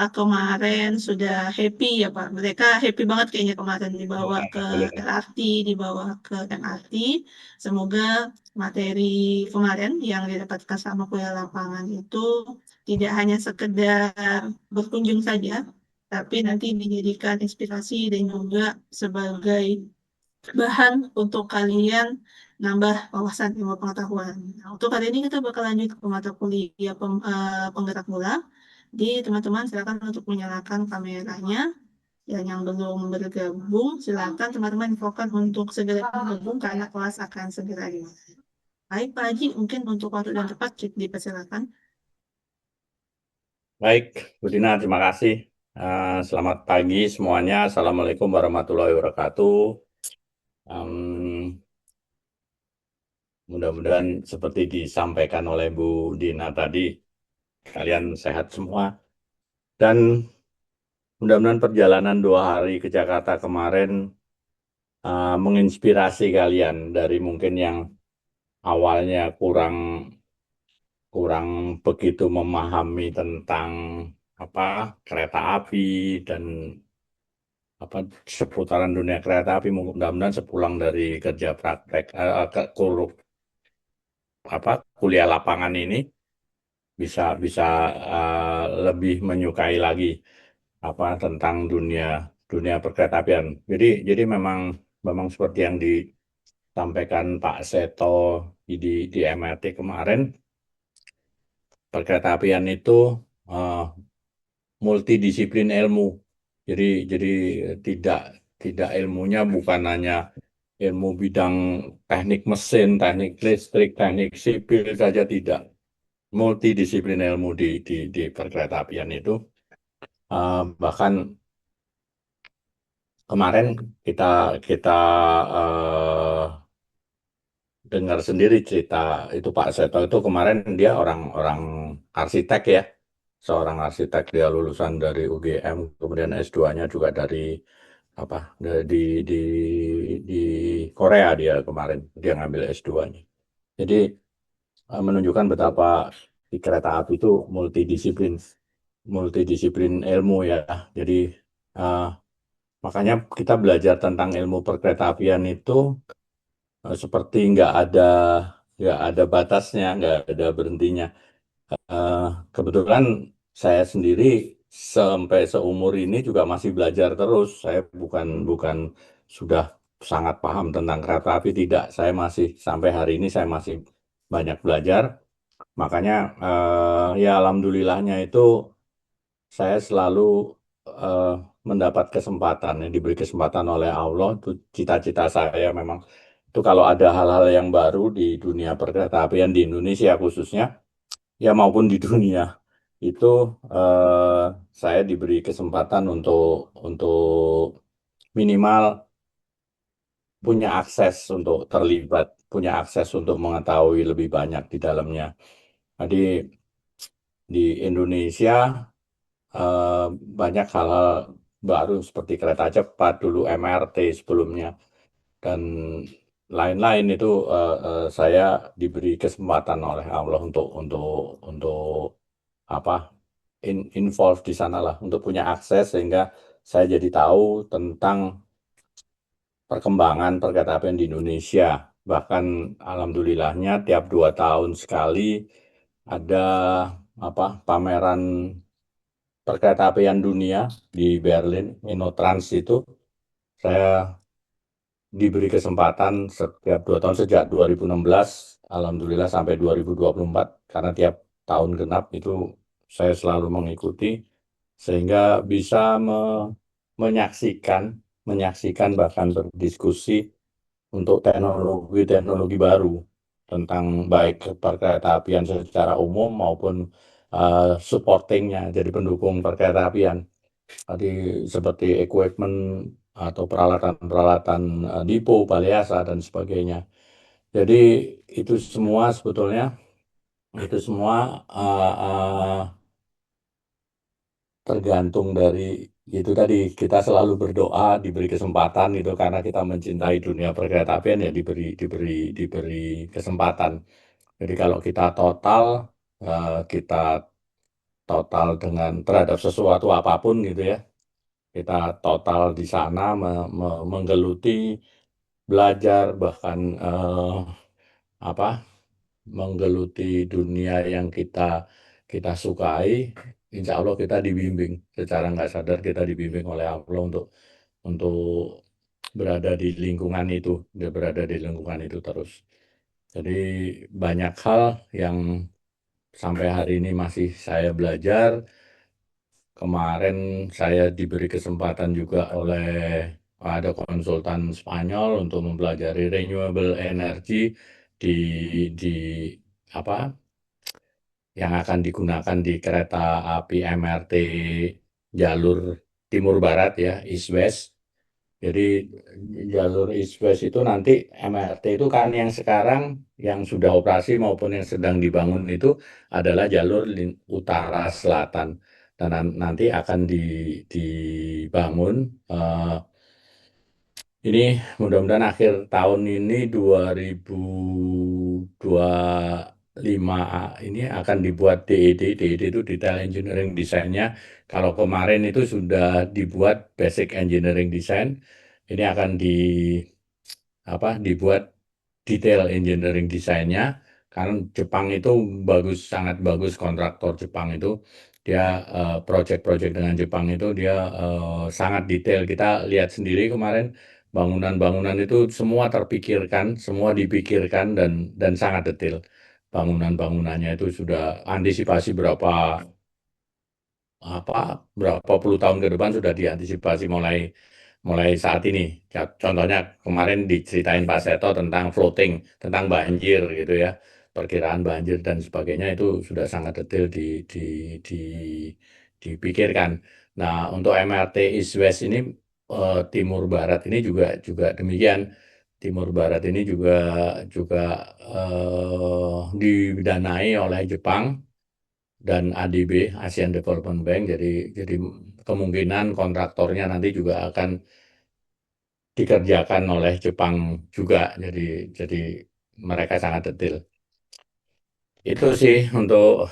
kemarin sudah happy ya Pak. Mereka happy banget kayaknya kemarin dibawa ke Boleh. LRT, dibawa ke MRT. Semoga materi kemarin yang didapatkan sama kuliah lapangan itu tidak hanya sekedar berkunjung saja, tapi nanti dijadikan inspirasi dan juga sebagai bahan untuk kalian nambah wawasan ilmu pengetahuan. Nah, untuk hari ini kita bakal lanjut ke mata kuliah penggerak bola. Jadi teman-teman silakan untuk menyalakan kameranya. Dan yang belum bergabung, silakan teman-teman infokan untuk segera bergabung karena kelas akan segera dimulai. Baik Pak Haji, mungkin untuk waktu dan tempat dipersilakan. Baik, Bu Dina, terima kasih. Selamat pagi semuanya. Assalamualaikum warahmatullahi wabarakatuh. Em, Mudah-mudahan seperti disampaikan oleh Bu Dina tadi, kalian sehat semua. Dan mudah-mudahan perjalanan 2 hari ke Jakarta kemarin menginspirasi kalian dari mungkin yang awalnya kurang kurang begitu memahami tentang apa kereta api dan apa seputaran dunia kereta api. Mudah-mudahan sepulang dari kerja praktek apa kuliah lapangan ini bisa bisa lebih menyukai lagi apa tentang dunia dunia perkeretaapian. Jadi memang memang seperti yang disampaikan Pak Seto di MRT kemarin, perkeretaapian itu eh, multidisiplin ilmu. Jadi tidak tidak ilmunya bukan hanya ilmu bidang teknik mesin, teknik listrik, teknik sipil saja tidak. Multidisiplin ilmu di perkeretaapian itu. Bahkan kemarin kita kita eh, dengar sendiri cerita itu Pak Seto itu kemarin dia orang-orang arsitek ya, seorang arsitek dia lulusan dari UGM, kemudian S2-nya juga dari apa di Korea dia kemarin dia ngambil S2-nya. Jadi menunjukkan betapa di kereta api itu multidisiplin multidisiplin ilmu ya. Jadi eh, makanya kita belajar tentang ilmu perkeretaapian itu seperti nggak ada batasnya, nggak ada berhentinya. Eh, Kebetulan saya sendiri sampai seumur ini juga masih belajar terus. Saya bukan bukan sudah sangat paham tentang kereta api, tidak. Saya masih sampai hari ini saya masih banyak belajar. Makanya ya alhamdulillahnya itu saya selalu eh, mendapat kesempatan, yang diberi kesempatan oleh Allah. Itu cita-cita saya memang itu kalau ada hal-hal yang baru di dunia perkeretaapian di Indonesia khususnya, ya maupun di dunia itu eh, saya diberi kesempatan untuk minimal punya akses untuk terlibat, punya akses untuk mengetahui lebih banyak di dalamnya. Jadi di Indonesia eh, banyak hal-hal baru seperti kereta cepat dulu MRT sebelumnya dan lain-lain itu saya diberi kesempatan oleh Allah untuk apa involve di sana lah untuk punya akses sehingga saya jadi tahu tentang perkembangan perkeretaapian di Indonesia. Bahkan alhamdulillahnya tiap 2 tahun sekali ada apa pameran perkeretaapian dunia di Berlin, Inotrans itu. Saya diberi kesempatan setiap 2 tahun sejak 2016, alhamdulillah sampai 2024, karena tiap tahun genap itu saya selalu mengikuti, sehingga bisa menyaksikan, menyaksikan bahkan berdiskusi untuk teknologi-teknologi baru tentang baik perkeretaapian secara umum maupun supportingnya, jadi pendukung perkeretaapian. Tadi seperti equipment atau peralatan-peralatan dipo, baliasa, dan sebagainya. Jadi itu semua sebetulnya, itu semua tergantung dari itu tadi kita selalu berdoa diberi kesempatan itu karena kita mencintai dunia perkeretaapian ya diberi kesempatan. Jadi kalau kita total kita total dengan terhadap sesuatu apapun gitu ya. Kita total di sana menggeluti, belajar, bahkan apa menggeluti dunia yang kita kita sukai. Insya Allah kita dibimbing secara nggak sadar, kita dibimbing oleh Allah untuk berada di lingkungan itu, dia berada di lingkungan itu terus. Jadi banyak hal yang sampai hari ini masih saya belajar. Kemarin saya diberi kesempatan juga oleh ada konsultan Spanyol untuk mempelajari renewable energy di di apa yang akan digunakan di kereta api MRT jalur Timur Barat ya, East West. Jadi jalur East West itu nanti MRT itu kan yang sekarang yang sudah operasi maupun yang sedang dibangun itu adalah jalur utara selatan, dan nanti akan dibangun ini mudah-mudahan akhir tahun ini 2025 ini akan dibuat DED. DED itu Detail Engineering Design-nya. Kalau kemarin itu sudah dibuat Basic Engineering Design, ini akan dibuat Detail Engineering Design-nya. Karena Jepang itu bagus, sangat bagus, kontraktor Jepang itu. Dia project-project dengan Jepang itu dia sangat detail. Kita lihat sendiri kemarin bangunan-bangunan itu semua terpikirkan, semua dipikirkan dan sangat detail. Bangunan-bangunannya itu sudah antisipasi berapa puluh tahun ke depan sudah diantisipasi mulai mulai saat ini. Ya, contohnya kemarin diceritain Pak Seto tentang floating, tentang banjir gitu ya, perkiraan banjir dan sebagainya itu sudah sangat detail di, dipikirkan. Nah, untuk MRT East West ini Timur Barat ini juga juga demikian. Timur Barat ini juga juga didanai oleh Jepang dan ADB, Asian Development Bank. Jadi kemungkinan kontraktornya nanti juga akan dikerjakan oleh Jepang juga. Jadi mereka sangat detail. Itu sih untuk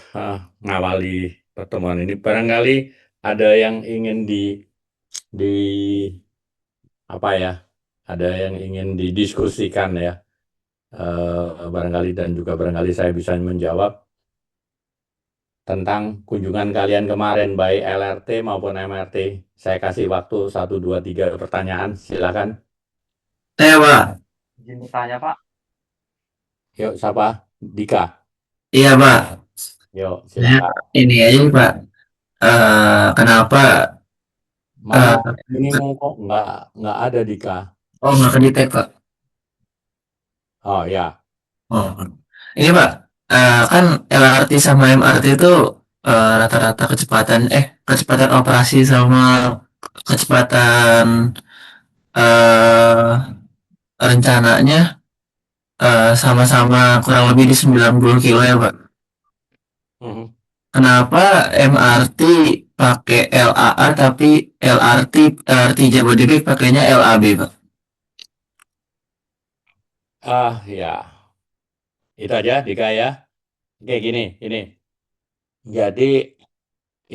ngawali pertemuan ini. Barangkali ada yang ingin di apa ya? Ada yang ingin didiskusikan ya. Barangkali dan juga barangkali saya bisa menjawab tentang kunjungan kalian kemarin, baik LRT maupun MRT. Saya kasih waktu 1, 2, 3 pertanyaan, silakan. Saya Pak, Izin bertanya Pak, Yuk, siapa? Dika. iya Pak, Yuk, saya silakan. ini aja Pak, kenapa, Mana eh, inimu kok nggak ada Dika? oh nggak kedetek Pak, Oh ya, oh ini Pak, kan LRT sama MRT itu rata-rata kecepatan operasi sama kecepatan eh, rencananya sama-sama kurang lebih di 90 kilo ya Pak. Mhm. Kenapa MRT pakai LAA tapi LRT Jabodebek pakainya LAB Pak? Ya, itu aja Dika ya. Oke, gini. Jadi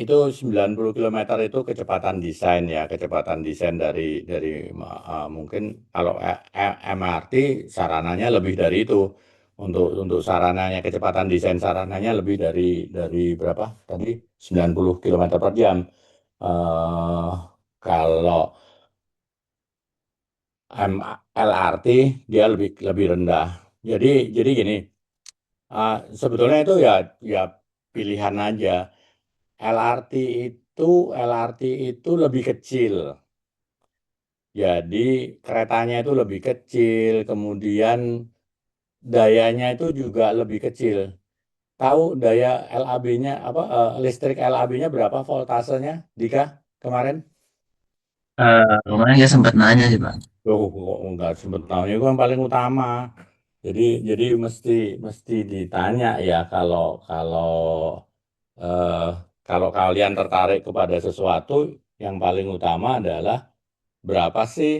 itu 90 kilometer itu kecepatan desain ya, kecepatan desain dari mungkin kalau MRT sarananya lebih dari itu. Untuk sarananya, kecepatan desain sarananya lebih dari berapa? Tadi 90 kilometer per jam. eh Kalau LRT dia lebih lebih rendah. Jadi gini, sebetulnya itu ya pilihan aja. LRT LRT itu lebih kecil. Jadi keretanya itu lebih kecil, kemudian dayanya itu juga lebih kecil. Tahu daya LAB-nya apa, listrik LAB-nya berapa voltasenya, Dika, kemarin? Kemarin saya sempat nanya sih Pak. Loh, kok nggak sempet tahu, itu kan paling utama. Jadi mesti ditanya ya kalau kalau eh, kalau kalian tertarik kepada sesuatu, yang paling utama adalah berapa sih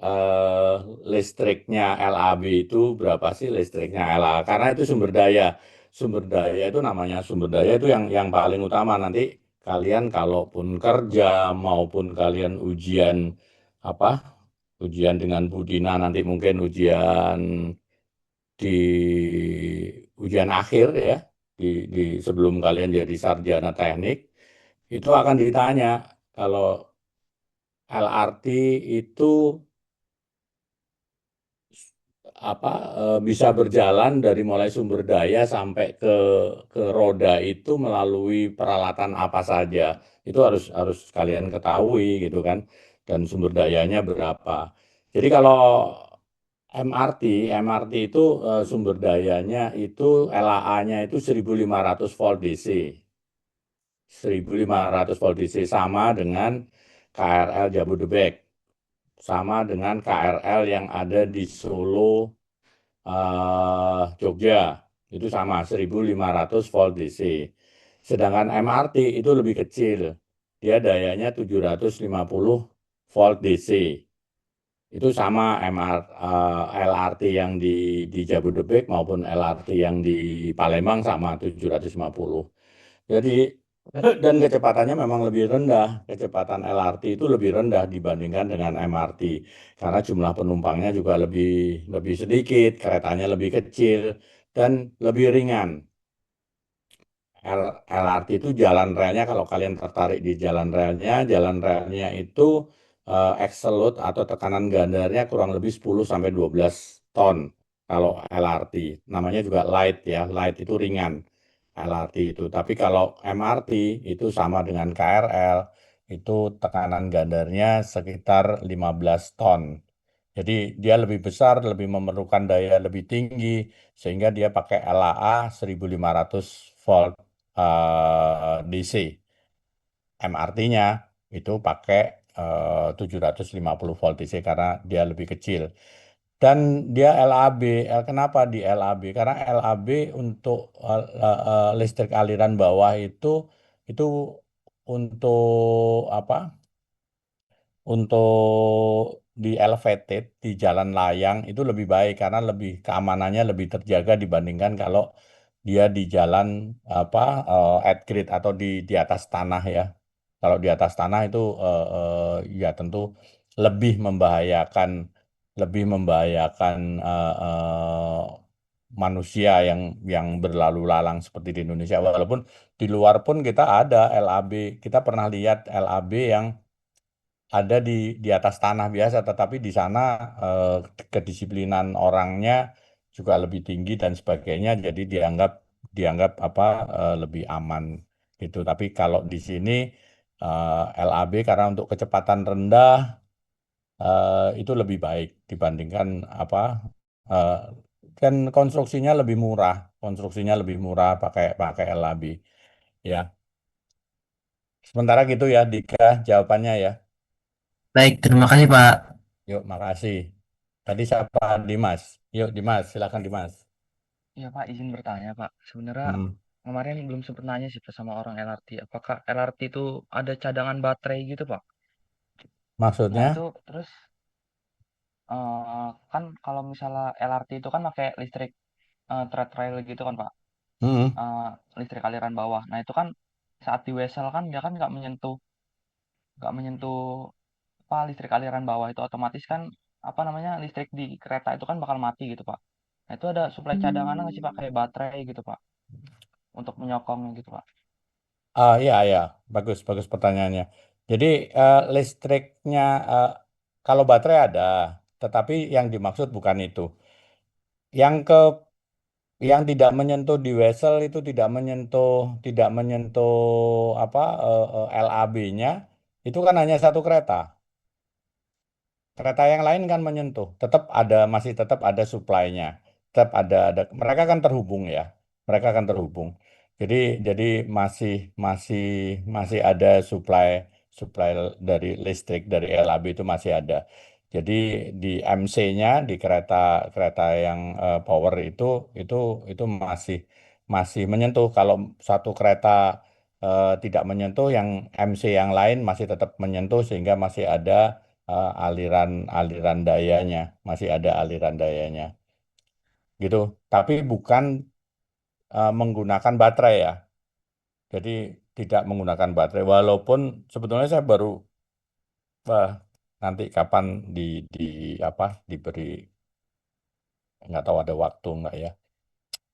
eh, listriknya LAB itu, berapa sih listriknya LA, karena itu sumber daya. sumber daya itu namanya sumber daya itu yang paling utama. Nanti kalian kalaupun kerja maupun kalian ujian apa ujian dengan Budina nanti mungkin ujian di ujian akhir ya di sebelum kalian jadi sarjana teknik itu akan ditanya kalau LRT itu apa bisa berjalan dari mulai sumber daya sampai ke roda itu melalui peralatan apa saja. Itu harus harus kalian ketahui gitu kan. Dan sumber dayanya berapa. Jadi kalau MRT, MRT itu sumber dayanya itu LAA-nya itu 1500 volt DC. 1500 volt DC sama dengan KRL Jabodebek, sama dengan KRL yang ada di Solo, Jogja, itu sama 1500 volt DC. Sedangkan MRT itu lebih kecil, dia dayanya 750 volt DC. Itu sama LRT yang di Jabodebek maupun LRT yang di Palembang sama 750. Jadi dan kecepatannya memang lebih rendah. Kecepatan LRT itu lebih rendah dibandingkan dengan MRT karena jumlah penumpangnya juga lebih lebih sedikit, keretanya lebih kecil dan lebih ringan. LRT itu jalan relnya kalau kalian tertarik di jalan relnya itu axle load atau tekanan gandarnya kurang lebih 10 sampai 12 ton kalau LRT. Namanya juga light ya, light itu ringan LRT itu. Tapi kalau MRT itu sama dengan KRL, itu tekanan gandarnya sekitar 15 ton. Jadi dia lebih besar, lebih memerlukan daya lebih tinggi, sehingga dia pakai LAA 1500 volt DC. MRT-nya itu pakai 750 volt DC karena dia lebih kecil. Dan dia LAB. Kenapa di LAB? Karena LAB untuk listrik aliran bawah itu untuk apa? Untuk di elevated di jalan layang itu lebih baik karena lebih keamanannya lebih terjaga dibandingkan kalau dia di jalan apa at grade atau di atas tanah ya. Kalau di atas tanah itu ya tentu lebih membahayakan manusia yang berlalu lalang seperti di Indonesia. Walaupun di luar pun kita ada LAB, kita pernah lihat LAB yang ada di atas tanah biasa, tetapi di sana eh, kedisiplinan orangnya juga lebih tinggi dan sebagainya, jadi dianggap dianggap apa lebih aman gitu. Tapi kalau di sini LAB karena untuk kecepatan rendah itu lebih baik dibandingkan apa eh, dan konstruksinya lebih murah pakai pakai LAB ya. Sementara gitu ya, Dika jawabannya ya. Baik, terima kasih Pak. Yuk, makasih. Tadi siapa? Dimas. Yuk, Dimas. Silakan, Dimas. Iya Pak, izin bertanya Pak. Sebenarnya Hmm. kemarin belum sempat nanya sih Pak sama orang LRT. Apakah LRT itu ada cadangan baterai gitu Pak? Nah Maksudnya? itu terus kan kalau misalnya LRT itu kan pakai listrik thread rail gitu kan Pak. Hmm. Eh, Listrik aliran bawah. Nah itu kan saat di wesel kan dia kan nggak menyentuh apa listrik aliran bawah itu otomatis kan apa namanya listrik di kereta itu kan bakal mati gitu Pak. Nah itu ada suplai cadangan nggak sih Pak kayak baterai gitu Pak untuk menyokongnya gitu Pak? Iya, iya. Bagus, bagus pertanyaannya. Jadi, listriknya, eh, kalau baterai ada, tetapi yang dimaksud bukan itu. Yang ke yang tidak menyentuh di wesel itu tidak menyentuh apa LAB-nya itu kan hanya satu kereta. Kereta yang lain kan menyentuh, masih tetap ada supply-nya, tetap ada mereka kan terhubung ya, mereka kan terhubung. Jadi jadi masih masih masih ada supply supply dari listrik dari LAB itu masih ada. Jadi di MC-nya di kereta kereta yang power itu itu masih masih menyentuh. Kalau satu kereta tidak menyentuh, yang MC yang lain masih tetap menyentuh sehingga masih ada aliran aliran dayanya masih ada aliran dayanya gitu tapi bukan menggunakan baterai ya. Jadi tidak menggunakan baterai. Walaupun sebetulnya saya baru wah, nanti kapan di apa diberi nggak tahu ada waktu nggak ya.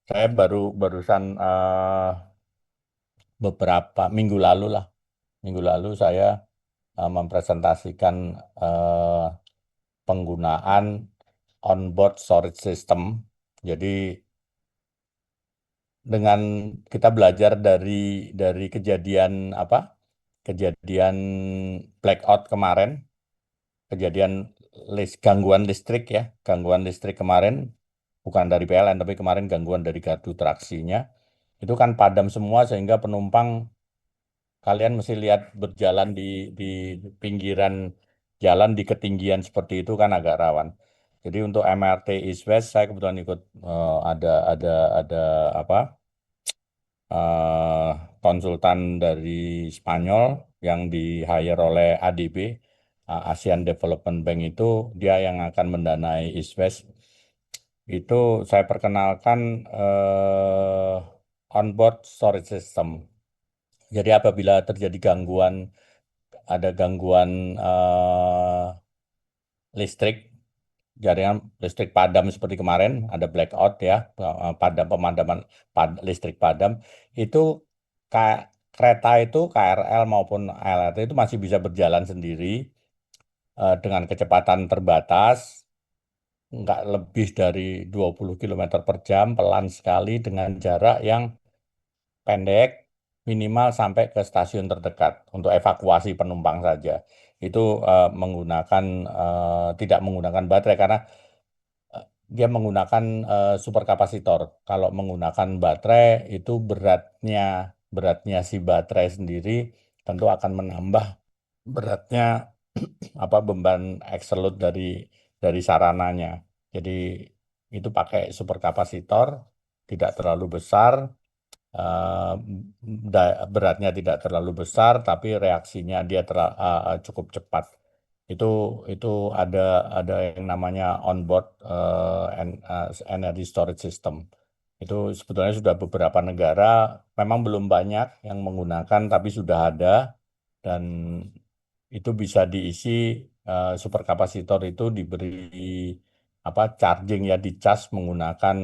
Saya barusan beberapa minggu lalu saya mempresentasikan eh, penggunaan onboard storage system. Jadi dengan kita belajar dari kejadian apa? Kejadian blackout kemarin, kejadian gangguan listrik ya, gangguan listrik kemarin bukan dari PLN tapi kemarin gangguan dari gardu traksinya. Itu kan padam semua sehingga penumpang kalian mesti lihat berjalan di pinggiran jalan di ketinggian seperti itu kan agak rawan. Jadi untuk MRT East West saya kebetulan ikut ada apa eh, konsultan dari Spanyol yang di hire oleh ADB, Asian Development Bank itu dia yang akan mendanai East West. Itu saya perkenalkan onboard storage system. Jadi apabila terjadi ada gangguan listrik, jaringan listrik padam seperti kemarin, ada blackout ya, pemadaman listrik padam, itu kereta itu KRL maupun LRT itu masih bisa berjalan sendiri dengan kecepatan terbatas, nggak lebih dari 20 km per jam, pelan sekali dengan jarak yang pendek, minimal sampai ke stasiun terdekat untuk evakuasi penumpang saja. Itu menggunakan tidak menggunakan baterai karena dia menggunakan superkapasitor. Kalau menggunakan baterai itu beratnya si baterai sendiri tentu akan menambah beratnya apa beban absolut dari sarananya. Jadi itu pakai superkapasitor tidak terlalu besar, eh, beratnya tidak terlalu besar, tapi reaksinya dia cukup cepat. Itu itu ada yang namanya onboard energy storage system. Itu sebetulnya sudah beberapa negara, memang belum banyak yang menggunakan, tapi sudah ada dan itu bisa diisi superkapasitor itu diberi apa charging ya dicas menggunakan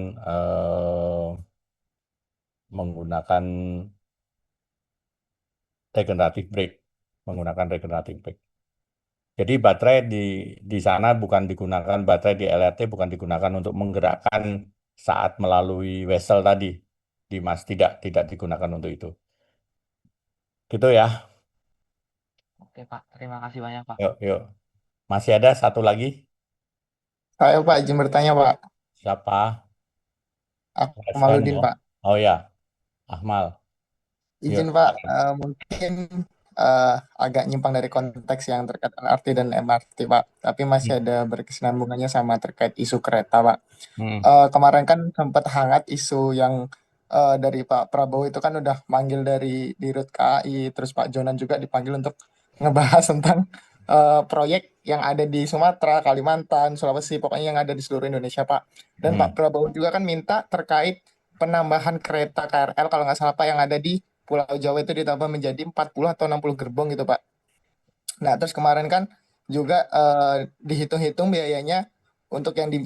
regeneratif brake, menggunakan regeneratif brake. Jadi baterai di sana bukan digunakan, baterai di LRT bukan digunakan untuk menggerakkan saat melalui vessel tadi. Dimas tidak digunakan untuk itu. Gitu ya. Oke Pak, terima kasih banyak Pak. Yuk, yuk. Masih ada satu lagi. Saya Pak, izin bertanya Pak. Siapa? Resren Akmaludin toh? Pak. Oh ya, Ahmal. Yuk, Izin Pak, silakan. mungkin agak nyimpang dari konteks yang terkait LRT dan MRT Pak. Tapi masih Hmm. ada berkesinambungannya sama terkait isu kereta Pak. Hmm. Kemarin kan sempat hangat isu yang dari Pak Prabowo itu kan udah manggil dari Dirut KAI, terus Pak Jonan juga dipanggil untuk ngebahas tentang proyek yang ada di Sumatera, Kalimantan, Sulawesi, pokoknya yang ada di seluruh Indonesia Pak. Dan Hmm. Pak Prabowo juga kan minta terkait penambahan kereta KRL kalau nggak salah Pak yang ada di Pulau Jawa itu ditambah menjadi 40 atau 60 gerbong gitu Pak. Nah, terus kemarin kan juga dihitung-hitung biayanya untuk yang di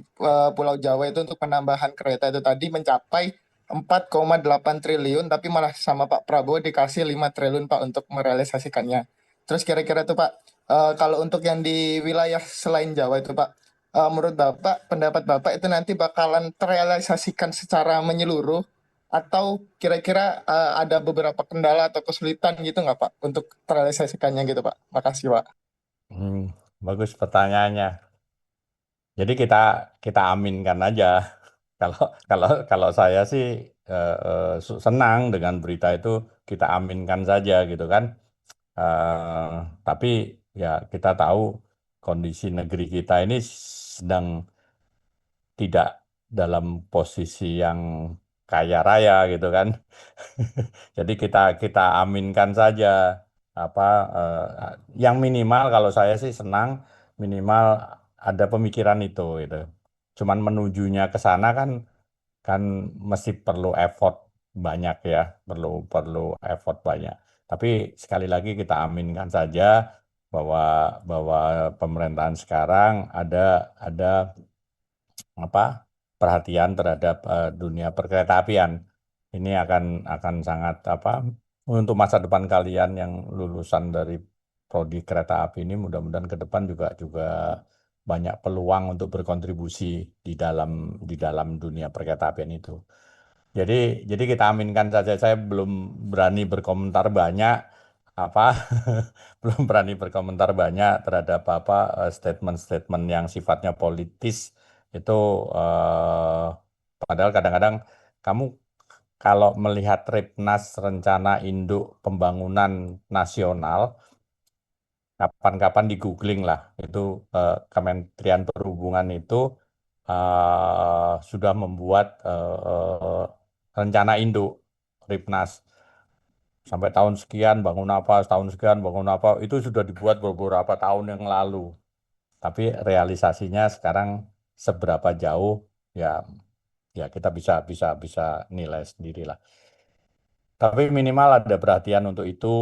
Pulau Jawa itu untuk penambahan kereta itu tadi mencapai 4,8 triliun, tapi malah sama Pak Prabowo dikasih 5 triliun Pak untuk merealisasikannya. Terus kira-kira tuh Pak, kalau untuk yang di wilayah selain Jawa itu Pak, menurut Bapak, pendapat Bapak itu nanti bakalan terrealisasikan secara menyeluruh atau kira-kira ada beberapa kendala atau kesulitan gitu nggak Pak untuk terrealisasikannya gitu Pak? Makasih Pak. Hmm. Bagus pertanyaannya. Jadi kita aminkan aja. Kalau kalau saya sih senang dengan berita itu kita aminkan saja gitu kan. Eh, tapi ya kita tahu kondisi negeri kita ini sedang tidak dalam posisi yang kaya raya gitu kan. Jadi kita aminkan saja apa yang minimal kalau saya sih senang minimal ada pemikiran itu gitu. Cuman menujunya ke sana kan kan mesti perlu effort banyak ya, perlu perlu effort banyak. Tapi sekali lagi kita aminkan saja bahwa bahwa pemerintahan sekarang ada apa perhatian terhadap dunia perkeretaapian. Ini akan sangat apa untuk masa depan kalian yang lulusan dari prodi kereta api ini mudah-mudahan ke depan juga juga banyak peluang untuk berkontribusi di dalam dunia perkeretaapian itu. Jadi kita aminkan saja. Saya belum berani berkomentar banyak apa belum berani berkomentar banyak terhadap apa statement-statement yang sifatnya politis itu eh, padahal kadang-kadang kamu kalau melihat Ripnas Rencana Induk Pembangunan Nasional kapan-kapan di googling lah itu Kementerian Perhubungan itu sudah membuat rencana induk Ripnas sampai tahun sekian bangun apa, tahun sekian bangun apa, itu sudah dibuat beberapa tahun yang lalu. Tapi realisasinya sekarang seberapa jauh ya ya kita bisa bisa bisa nilai sendirilah. Tapi minimal ada perhatian untuk itu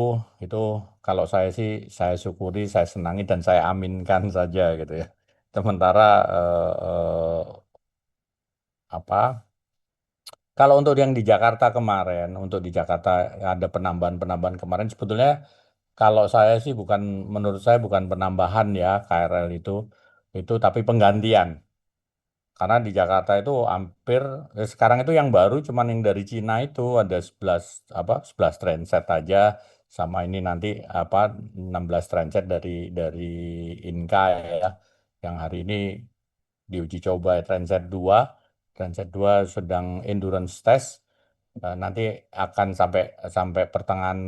kalau saya sih saya syukuri, saya senangi dan saya aminkan saja gitu ya. Sementara apa kalau untuk yang di Jakarta kemarin, untuk di Jakarta ada penambahan-penambahan kemarin sebetulnya kalau saya sih bukan menurut saya bukan penambahan ya KRL itu tapi penggantian. Karena di Jakarta itu hampir sekarang itu yang baru cuman yang dari Cina itu ada 11 apa 11 transit aja sama ini nanti apa 16 transit dari Inka ya yang hari ini diuji coba transit 2 sedang endurance test. Nanti akan sampai sampai pertengahan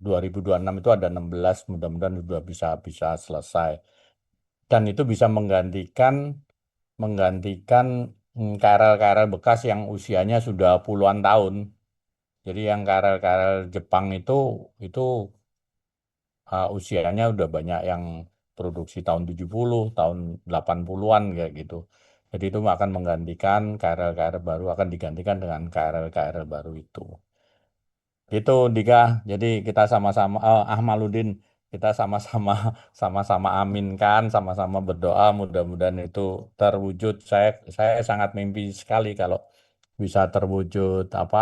2026 itu ada 16 mudah-mudahan sudah bisa bisa selesai dan itu bisa menggantikan KRL-KRL bekas yang usianya sudah puluhan tahun. Jadi yang KRL-KRL Jepang itu usianya udah banyak yang produksi tahun 70, tahun 80-an kayak gitu. Jadi itu akan menggantikan KRL-KRL baru akan digantikan dengan KRL-KRL baru itu. Itu Dika. Jadi kita sama-sama Ahmaluddin kita sama-sama sama-sama aminkan, sama-sama berdoa mudah-mudahan itu terwujud. Saya sangat mimpi sekali kalau bisa terwujud apa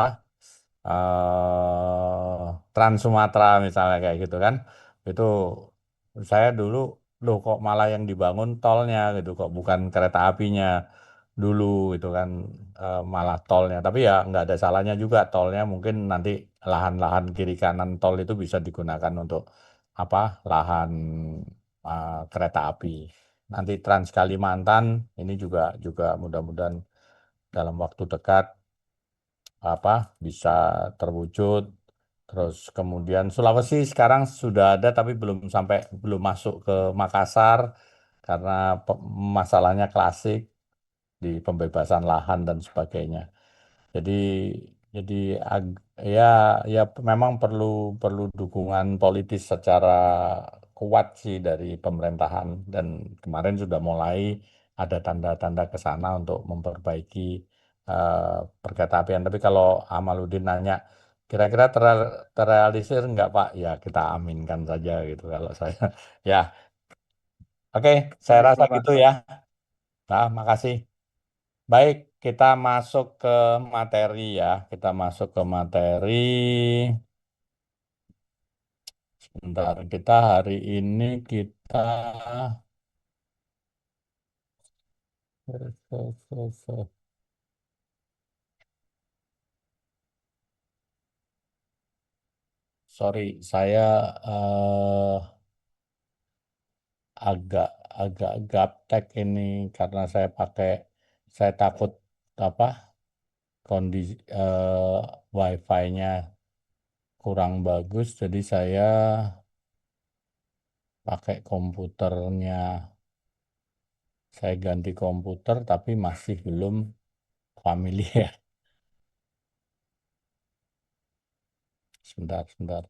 Trans Sumatera misalnya kayak gitu kan. Itu saya dulu loh kok malah yang dibangun tolnya gitu kok bukan kereta apinya dulu itu kan malah tolnya. Tapi ya nggak ada salahnya juga tolnya mungkin nanti lahan-lahan kiri kanan tol itu bisa digunakan untuk apa lahan kereta api. Nanti Trans Kalimantan ini juga juga mudah-mudahan dalam waktu dekat apa bisa terwujud. Terus kemudian Sulawesi sekarang sudah ada tapi belum masuk ke Makassar karena masalahnya klasik di pembebasan lahan dan sebagainya. Jadi jadi ya ya memang perlu perlu dukungan politis secara kuat sih dari pemerintahan dan kemarin sudah mulai ada tanda-tanda ke sana untuk memperbaiki perkeretaapian. Tapi kalau Amaluddin nanya kira-kira terrealisir nggak Pak? Ya kita aminkan saja gitu kalau saya. Ya, oke, saya Baik, rasa Bapak. gitu ya. Nah, makasih. Baik, kita masuk ke materi ya. Kita masuk ke materi. Sebentar, kita hari ini kita sorry, saya agak agak gaptek ini karena saya takut apa kondisi wifi-nya kurang bagus, jadi saya pakai komputernya. Saya ganti komputer tapi masih belum familiar. Sebentar, sebentar.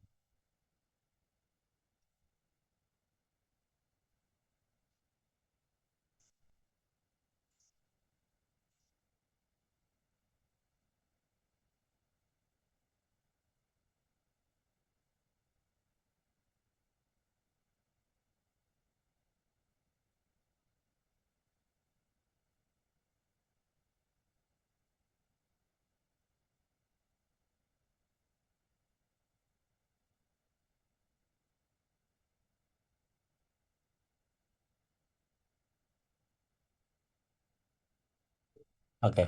Oke,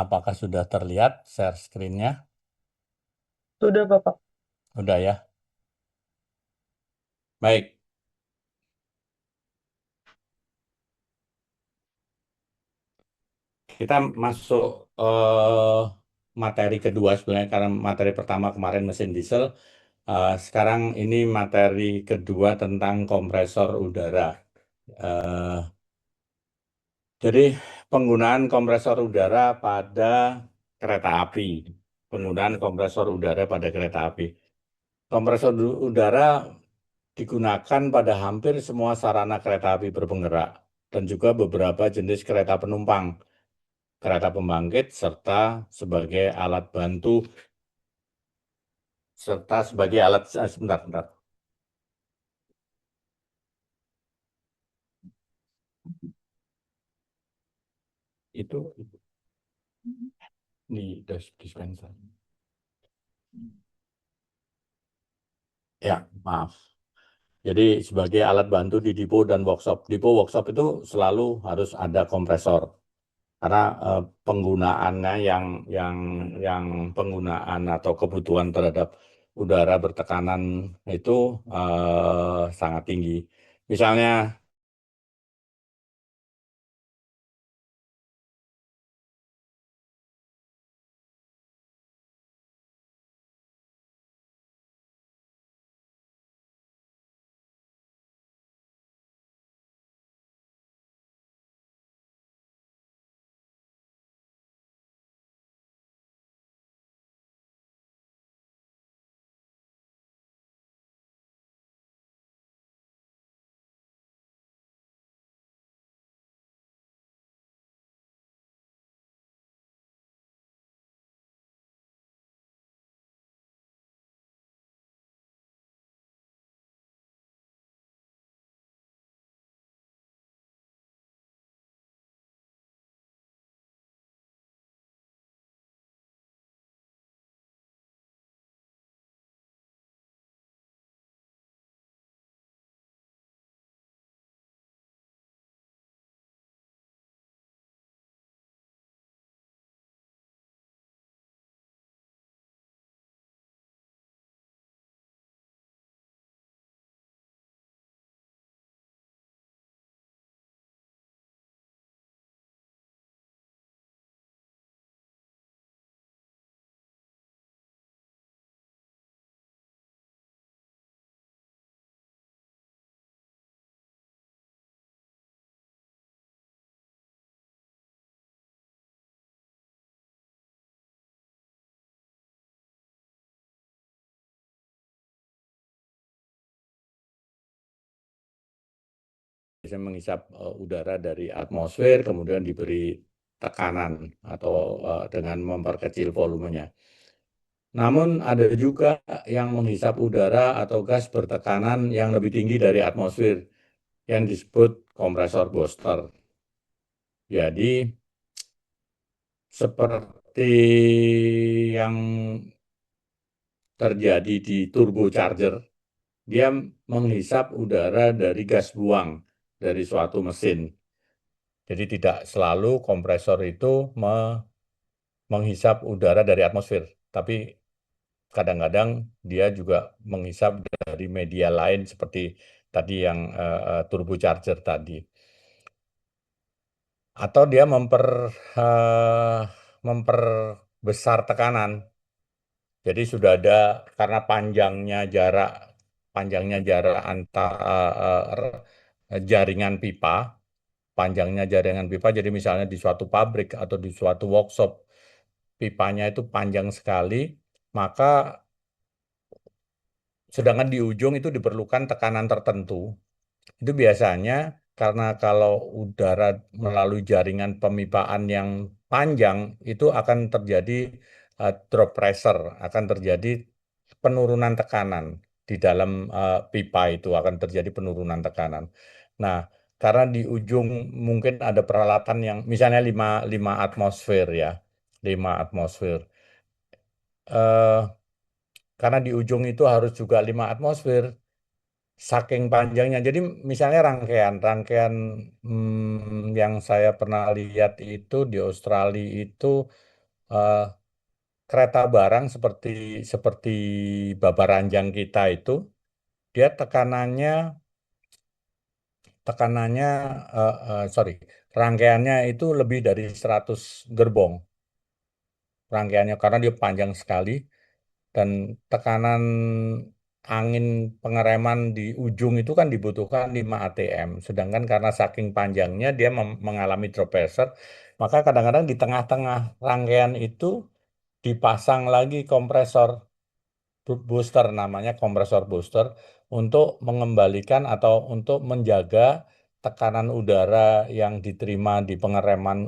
apakah sudah terlihat share screen-nya? Sudah, Bapak. Udah ya. Baik. Kita masuk materi kedua sebenarnya, karena materi pertama kemarin mesin diesel. Sekarang ini materi kedua tentang kompresor udara. Eh, jadi penggunaan kompresor udara pada kereta api. Penggunaan kompresor udara pada kereta api. Kompresor udara digunakan pada hampir semua sarana kereta api berpenggerak dan juga beberapa jenis kereta penumpang, kereta pembangkit, serta sebagai alat bantu, sebentar, sebentar. Itu di dispenser. Ya, maaf. Jadi sebagai alat bantu di depo dan workshop. Depo workshop itu selalu harus ada kompresor karena penggunaannya yang penggunaan atau kebutuhan terhadap udara bertekanan itu sangat tinggi. Misalnya bisa menghisap udara dari atmosfer, kemudian diberi tekanan atau dengan memperkecil volumenya. Namun ada juga yang menghisap udara atau gas bertekanan yang lebih tinggi dari atmosfer yang disebut kompresor booster. Jadi seperti yang terjadi di turbocharger, dia menghisap udara dari gas buang dari suatu mesin. Jadi tidak selalu kompresor itu menghisap udara dari atmosfer, tapi kadang-kadang dia juga menghisap dari media lain seperti tadi yang turbocharger tadi. Atau dia memperbesar tekanan. Jadi sudah ada, karena panjangnya jarak antar jaringan pipa, jadi misalnya di suatu pabrik atau di suatu workshop, pipanya itu panjang sekali, maka sedangkan di ujung itu diperlukan tekanan tertentu. Itu biasanya karena kalau udara melalui jaringan pemipaan yang panjang, itu akan terjadi drop pressure, akan terjadi penurunan tekanan di dalam pipa itu akan terjadi penurunan tekanan. Nah, karena di ujung mungkin ada peralatan yang misalnya 5 atmosfer ya, 5 atmosfer. Eh, karena di ujung itu harus juga 5 atmosfer. saking panjangnya. Jadi misalnya rangkaian yang saya pernah lihat itu di Australia itu eh, kereta barang seperti seperti Babaranjang kita itu dia tekanannya sorry, rangkaiannya itu lebih dari 100 gerbong rangkaiannya karena dia panjang sekali dan tekanan angin pengereman di ujung itu kan dibutuhkan 5 ATM. Sedangkan karena saking panjangnya dia mengalami drop pressure, maka kadang-kadang di tengah-tengah rangkaian itu dipasang lagi kompresor booster, namanya kompresor booster, untuk mengembalikan atau untuk menjaga tekanan udara yang diterima di pengereman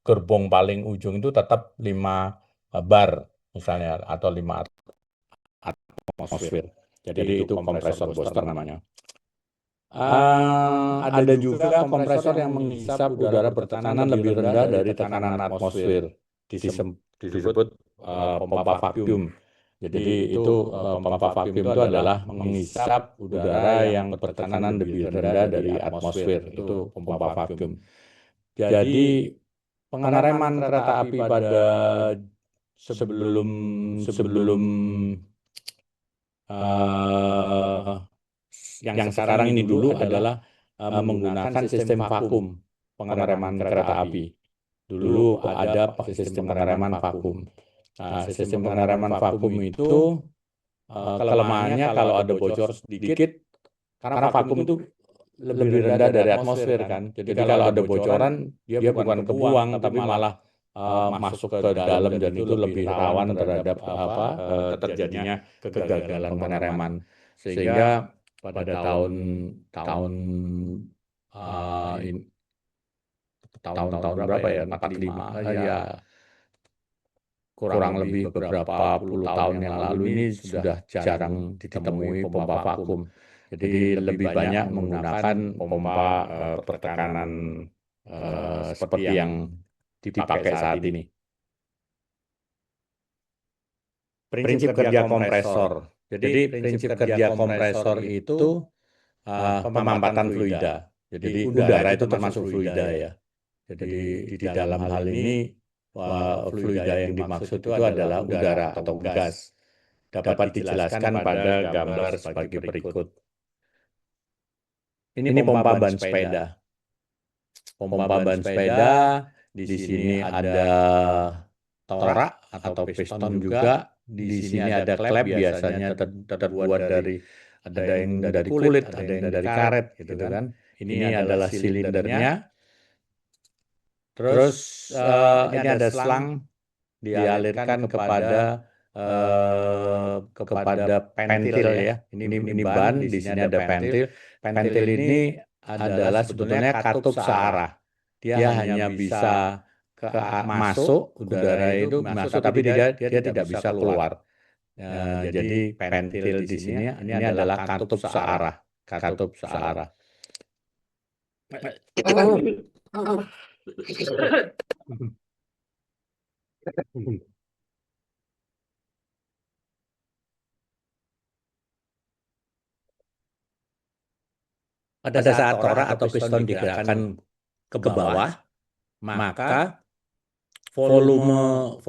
gerbong paling ujung itu tetap 5 bar misalnya atau 5 atmosfer. Jadi itu kompresor booster namanya. Ada juga kompresor yang menghisap udara bertekanan lebih rendah dari tekanan atmosfer. Disebut pompa vakum. Jadi itu pompa vakum itu adalah menghisap udara yang bertekanan lebih rendah dari atmosfer. Itu pompa vakum. Jadi pengereman kereta api pada sebelum yang sekarang ini dulu adalah menggunakan sistem vakum pengereman kereta api. Dulu ada sistem pengereman vakum. Nah, sistem pengereman vakum itu kelemahannya kalau ada bocor sedikit, karena vakum itu lebih rendah dari atmosfer kan. Jadi kalau ada bocoran, dia bukan kebuang, tapi malah masuk ke dalam dan itu lebih rawan terhadap terjadinya kegagalan pengereman. Sehingga pada tahun berapa ya, 45 ya, kurang lebih beberapa puluh tahun yang lalu ini sudah jarang ditemui pompa vakum. Jadi lebih banyak menggunakan pompa pertekanan seperti yang dipakai saat ini. Prinsip kerja kompresor. Jadi prinsip kerja kompresor itu pemampatan fluida. Jadi udara itu termasuk fluida ya. Jadi di dalam hal ini fluida yang dimaksud itu adalah udara atau gas. Dapat dijelaskan pada gambar sebagai berikut. Ini pompa ban sepeda. Pompa ban sepeda, di sini ada torak atau piston juga. Di sini ada klep, biasanya terbuat dari, ada yang dari kulit, ada yang dari karet gitu kan. Ini adalah silindernya. Terus ini ada selang dialirkan kepada pentil ya. Ini ban, di sini ada pentil. Pentil ini adalah sebetulnya katup searah. Dia hanya bisa masuk udara itu masuk, tapi dia tidak bisa keluar. Jadi pentil di sini ini adalah katup searah. Katup searah. Pada saat torak atau piston digerakkan ke bawah, maka volume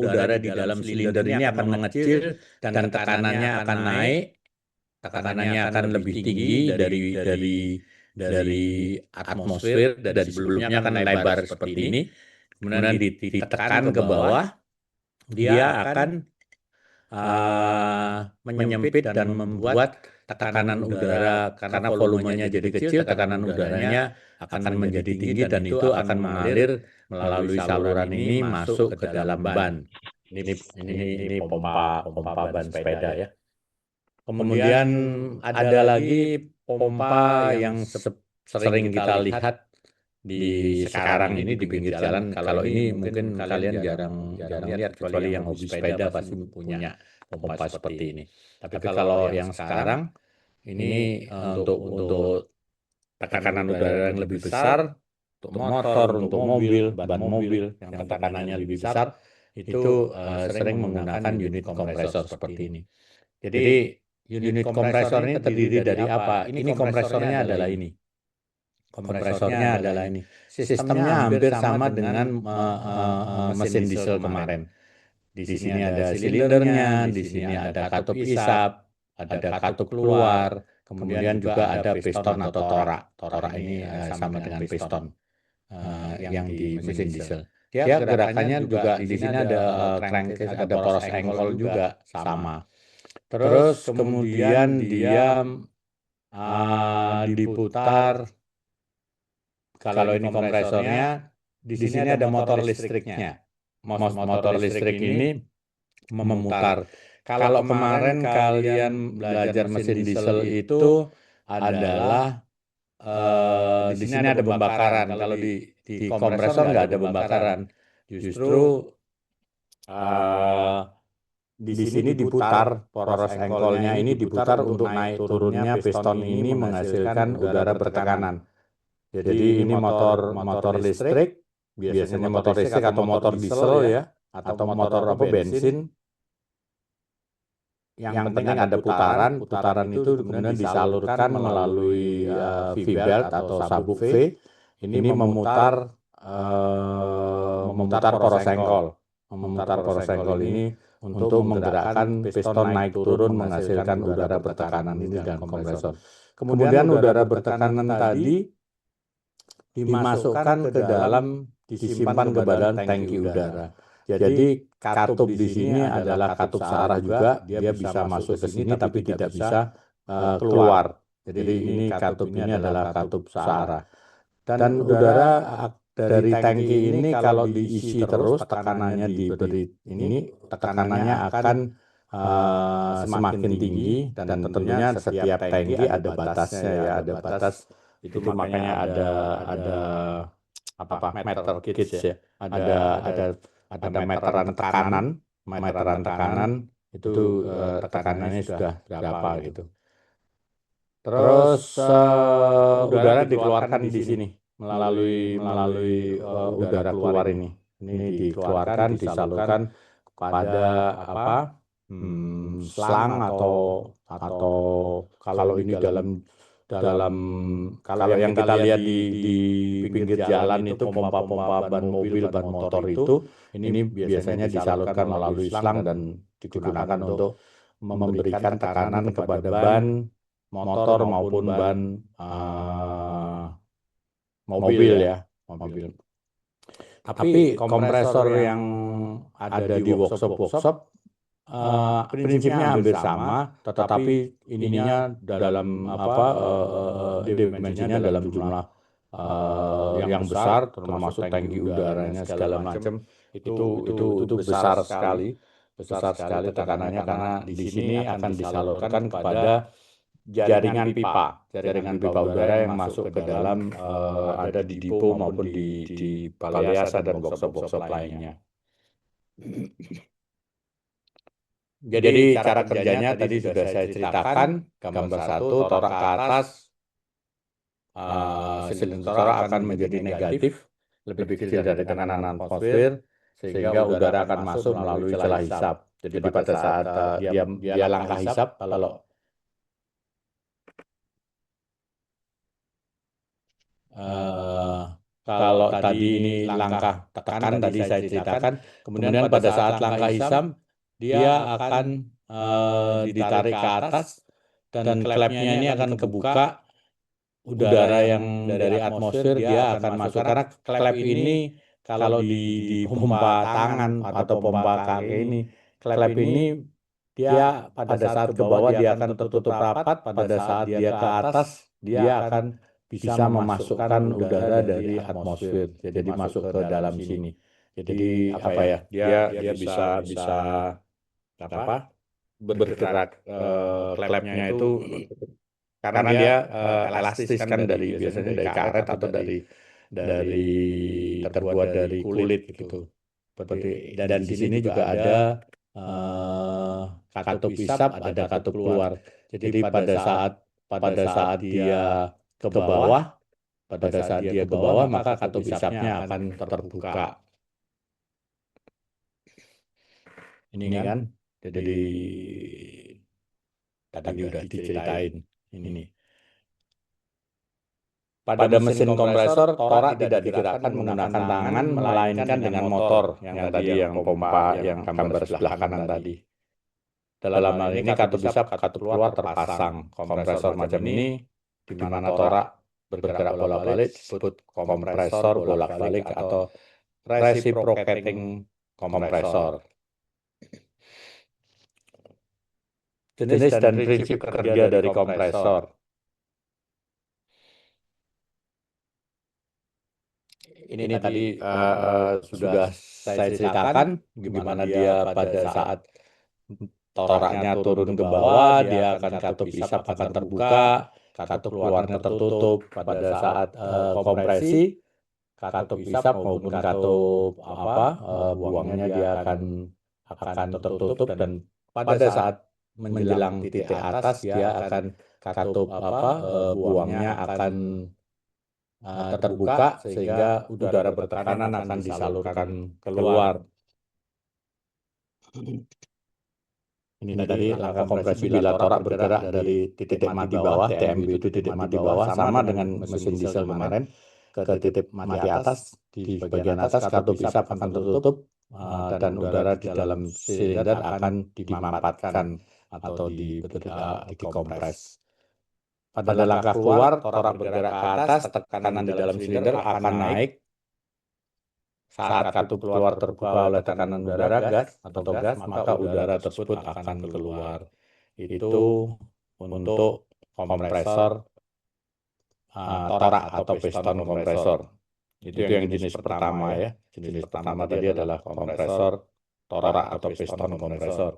udara di dalam silinder ini akan mengecil dan tekanannya akan naik. Tekanannya akan lebih tinggi dari atmosfer, dan sebelumnya kan lebar seperti ini. Kemudian ditekan ke bawah, dia akan menyempit dan membuat tekanan udara, karena volumenya jadi kecil, tekanan udaranya akan menjadi tinggi dan itu akan mengalir melalui saluran ini masuk ke dalam ban. Ini pompa ban sepeda ya. Kemudian ada lagi pompa yang sering kita lihat di sekarang ini di pinggir jalan. Kalau ini mungkin kalian jarang lihat, kecuali yang hobi sepeda pasti punya pompa seperti ini. Tapi kalau yang sekarang ini untuk tekanan udara yang lebih besar, untuk motor, untuk mobil, ban mobil yang tekanannya lebih besar, itu sering menggunakan unit kompresor seperti ini. Jadi Unit kompresor ini terdiri dari apa? Ini kompresornya adalah ini. Kompresornya adalah ini. Sistemnya hampir sama dengan mesin diesel kemarin. Di sini ada silindernya, di sini ada katup isap, ada katup keluar, kemudian juga ada piston atau torak. Torak ini sama dengan piston yang di mesin diesel. Dia gerakannya juga di sini ada crankcase, ada poros engkol juga sama. Terus kemudian dia diputar. Kalau ini kompresornya, di sini ada motor listriknya. Motor listrik ini memutar. Kalau kemarin kalian belajar mesin diesel itu adalah di sini ada pembakaran. Kalau di kompresor nggak ada pembakaran. Justru di sini diputar, poros engkolnya ini diputar untuk naik turunnya piston ini menghasilkan udara bertekanan. Jadi ini motor listrik, biasanya motor listrik atau motor diesel ya, atau motor bensin. Yang penting ada putaran itu kemudian disalurkan melalui V-belt atau sabuk V. Ini memutar poros engkol. Memutar poros engkol ini untuk menggerakkan piston naik turun menghasilkan udara bertekanan ini dan kompresor. Kemudian udara bertekanan tadi dimasukkan ke dalam, disimpan ke badan tangki udara. Jadi katup di sini adalah katup searah juga, dia bisa masuk ke sini tapi tidak bisa keluar. Jadi ini katup ini adalah katup searah. Dan udara dari tangki ini kalau diisi terus, tekanannya diberi ini, tekanannya akan semakin tinggi dan tentunya setiap tangki ada batasnya ya, ada batas. Itu makanya ada meter gauge ya, ada meteran tekanan itu tekanannya sudah berapa gitu. Terus udara dikeluarkan di sini melalui udara keluar ini. Ini dikeluarkan, disalurkan kepada selang atau kalau ini dalam kalau yang kita lihat di pinggir jalan itu pompa-pompa ban mobil, ban motor itu ini biasanya disalurkan melalui selang dan digunakan untuk memberikan tekanan kepada ban motor maupun ban mobil ya, mobil. Tapi kompresor yang ada di workshop prinsipnya hampir sama, tetapi ininya dalam dimensinya dalam jumlah yang besar, termasuk tangki udaranya segala macam itu besar sekali tekanannya karena di sini akan disalurkan kepada jaringan pipa udara yang masuk ke dalam ada di depo maupun di balai asa dan workshop lainnya. Jadi cara kerjanya tadi sudah saya ceritakan, gambar 1, torak ke atas, silinder torak akan menjadi negatif, lebih kecil dari tekanan atmosfer, sehingga udara akan masuk melalui celah hisap. Jadi pada saat dia langkah hisap, kalau tadi ini langkah tekan tadi saya ceritakan, kemudian pada saat langkah hisap dia akan ditarik ke atas dan klepnya ini akan kebuka, udara yang dari atmosfer dia akan masuk karena klep ini kalau di pompa tangan atau pompa kaki ini, klep ini dia pada saat ke bawah dia akan tertutup rapat, pada saat dia ke atas dia akan bisa memasukkan udara dari atmosfer, jadi masuk ke dalam sini. Jadi apa ya? Dia bisa bergerak klepnya itu karena dia elastis kan biasanya dari karet atau dari terbuat dari kulit gitu. Dan di sini juga ada katup isap, ada katup keluar. Jadi pada saat dia ke bawah, maka katup isapnya akan terbuka. Ini kan, jadi tadi udah diceritain ini. Pada mesin kompresor, torak tidak digerakkan menggunakan tangan, melainkan dengan motor yang tadi yang pompa yang gambar sebelah kanan tadi. Dalam hal ini katup isap, katup keluar terpasang. Kompresor macam ini di mana torak bergerak bolak-balik disebut kompresor bolak-balik atau reciprocating kompresor. Jenis dan prinsip kerja dari kompresor. Ini tadi sudah saya ceritakan gimana dia pada saat toraknya turun ke bawah, dia akan katup isap akan terbuka, katup keluarnya tertutup. Pada saat kompresi, katup isap maupun katup buangnya dia akan tertutup, dan pada saat menjelang titik atas dia akan katup buangnya akan terbuka sehingga udara bertekanan akan disalurkan keluar. Ini tadi langkah kompresi bila torak bergerak dari titik mati bawah, TMB itu titik mati bawah, sama dengan mesin diesel kemarin, ke titik mati atas. Di bagian atas katup isap akan tertutup dan udara di dalam silinder akan dimampatkan atau dikompres. Pada langkah keluar, torak bergerak ke atas, tekanan di dalam silinder akan naik. Saat katup keluar terbuka oleh tekanan udara gas, maka udara tersebut akan keluar. Itu untuk kompresor torak atau piston kompresor. Itu yang jenis pertama ya. Jenis pertama tadi adalah kompresor torak atau piston kompresor.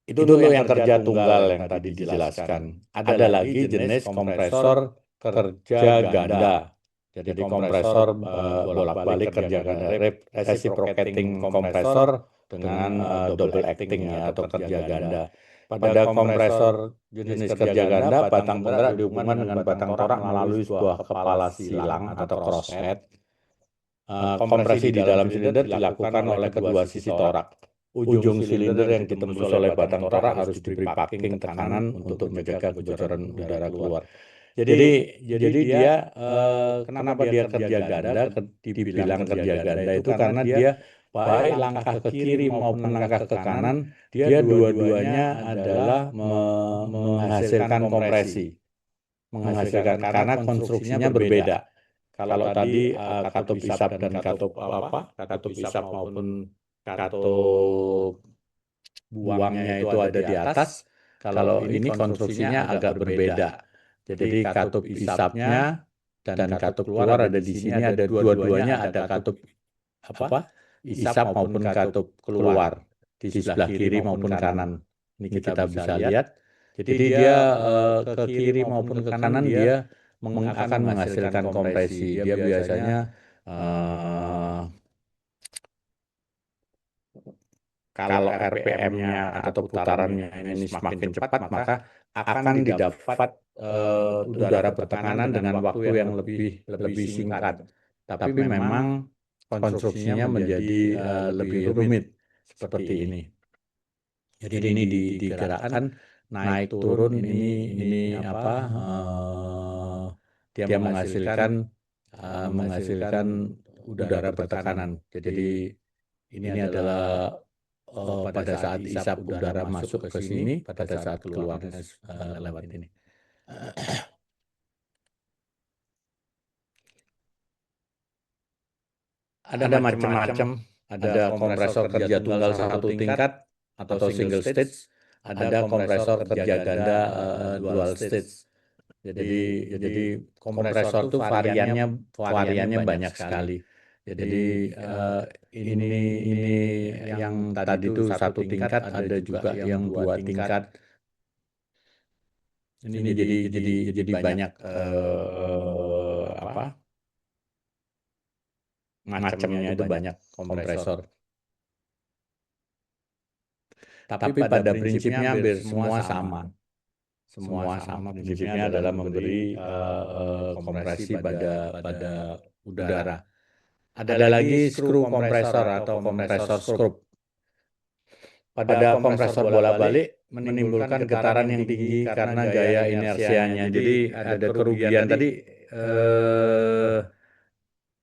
Itu dulu yang kerja tunggal yang tadi dijelaskan. Ada lagi jenis kompresor kerja ganda. Jadi kompresor bolak-balik kerja ganda, reciprocating kompresor dengan double acting ya atau kerja ganda. Pada kompresor jenis kerja ganda, batang penggerak dihubungkan dengan batang torak melalui sebuah kepala silang atau crosshead. Kompresi di dalam silinder dilakukan oleh kedua sisi torak. Ujung silinder yang ditembus oleh batang torak harus diberi packing tekanan untuk menjaga kebocoran udara keluar. Jadi dia kenapa dia kerja ganda? Dibilang kerja ganda itu karena dia baik langkah ke kiri maupun langkah ke kanan, dia dua-duanya adalah menghasilkan kompresi, karena konstruksinya berbeda. Kalau tadi katup isap dan katup isap maupun katup buangnya itu ada di atas, kalau ini konstruksinya agak berbeda. Jadi katup isapnya dan katup keluar ada di sini, ada dua-duanya, ada katup isap maupun katup keluar di sebelah kiri maupun kanan. Ini kita bisa lihat. Jadi dia ke kiri maupun ke kanan dia akan menghasilkan kompresi. Dia biasanya kalau RPM-nya atau putarannya ini semakin cepat, maka akan didapat udara bertekanan dengan waktu yang lebih singkat. Tapi memang konstruksinya menjadi lebih rumit seperti ini. Jadi ini digerakkan naik turun ini dia menghasilkan udara bertekanan. Jadi ini adalah pada saat isap udara masuk ke sini, pada saat keluar lewat ini. Ada macam-macam, ada kompresor kerja tunggal satu tingkat atau single stage, ada kompresor kerja ganda dual stage. Jadi kompresor itu variannya banyak sekali. Jadi ini yang tadi itu satu tingkat, ada juga yang dua tingkat. Ini jadi banyak macamnya itu banyak kompresor. Tapi pada prinsipnya hampir semua sama. Semua sama prinsipnya adalah memberi kompresi pada udara. Ada lagi skru kompresor atau kompresor skrup. Pada kompresor bola-balik menimbulkan getaran yang tinggi karena gaya inersianya. Jadi ada kerugian tadi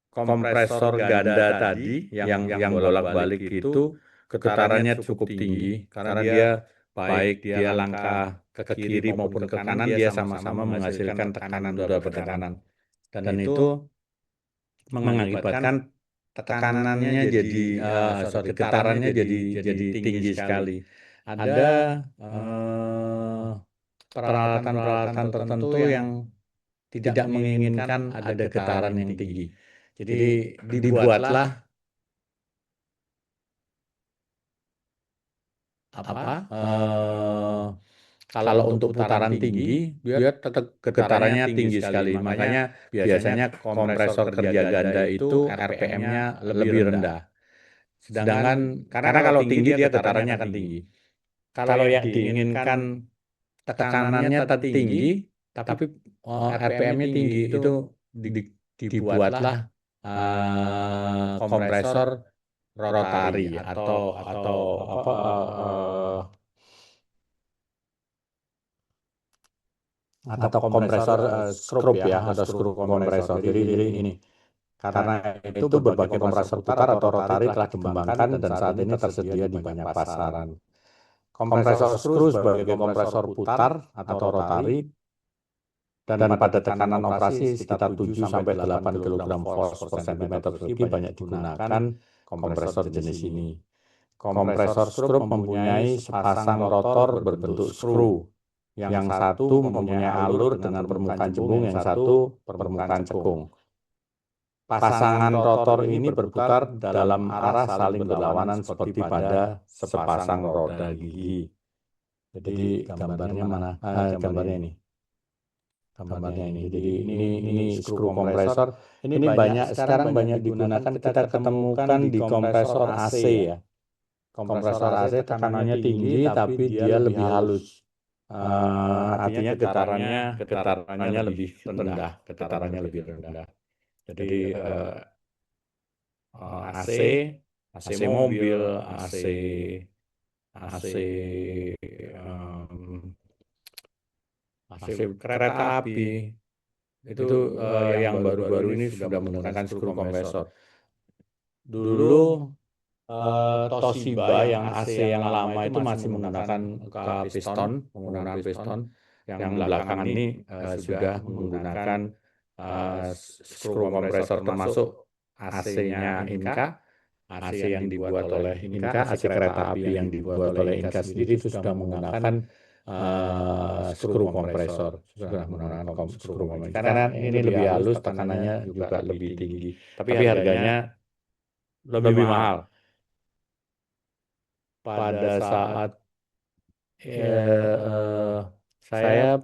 kompresor ganda tadi yang bolak-balik itu getarannya cukup tinggi karena dia baik dia langkah ke kiri maupun ke kanan dia sama-sama menghasilkan tekanan udara bertekanan dan itu mengakibatkan tekanannya jadi getarannya jadi tinggi sekali. Ada peralatan-peralatan tertentu yang tidak menginginkan ada getaran yang tinggi. Jadi dibuatlah kalau untuk putaran tinggi dia tetap getarannya tinggi sekali. Makanya biasanya kompresor kerja ganda itu RPM-nya lebih rendah. Sedangkan karena kalau tinggi dia getarannya akan tinggi. Kalau yang diinginkan tekanannya tetap tinggi tapi RPM-nya tinggi itu dibuatlah kompresor rotari atau kompresor skrup ya atau skru kompresor. Jadi ini karena itu berbagai kompresor putar atau rotari telah dikembangkan dan saat ini tersedia di banyak pasaran. Kompresor skru sebagai kompresor putar atau rotari dan pada tekanan operasi sekitar 7 sampai 8 kg force per cm persegi banyak digunakan kompresor jenis ini. Kompresor skrup mempunyai sepasang rotor berbentuk skru. Yang satu mempunyai alur dengan permukaan jembung, yang satu permukaan cekung. Pasangan rotor ini berputar dalam arah saling berlawanan seperti pada sepasang roda gigi. Jadi gambarnya mana? Gambarnya ini. Gambarnya ini. Jadi ini skru kompresor. Ini sekarang banyak digunakan. Kita ketemukan di kompresor AC ya. Kompresor AC tekanannya tinggi tapi dia lebih halus. Artinya getarannya lebih rendah. Getarannya lebih rendah. Jadi AC mobil, AC kereta api itu yang baru-baru ini sudah menggunakan skru kompresor. Dulu Toshiba yang AC yang lama itu masih menggunakan menggunakan piston. Yang belakangan ini sudah menggunakan skru kompresor termasuk AC-nya Inka, AC yang dibuat oleh Inka, AC kereta api yang dibuat oleh Inka sendiri itu sudah menggunakan skru kompresor, karena ini lebih halus, tekanannya juga lebih tinggi, tapi harganya lebih mahal. Pada saat saya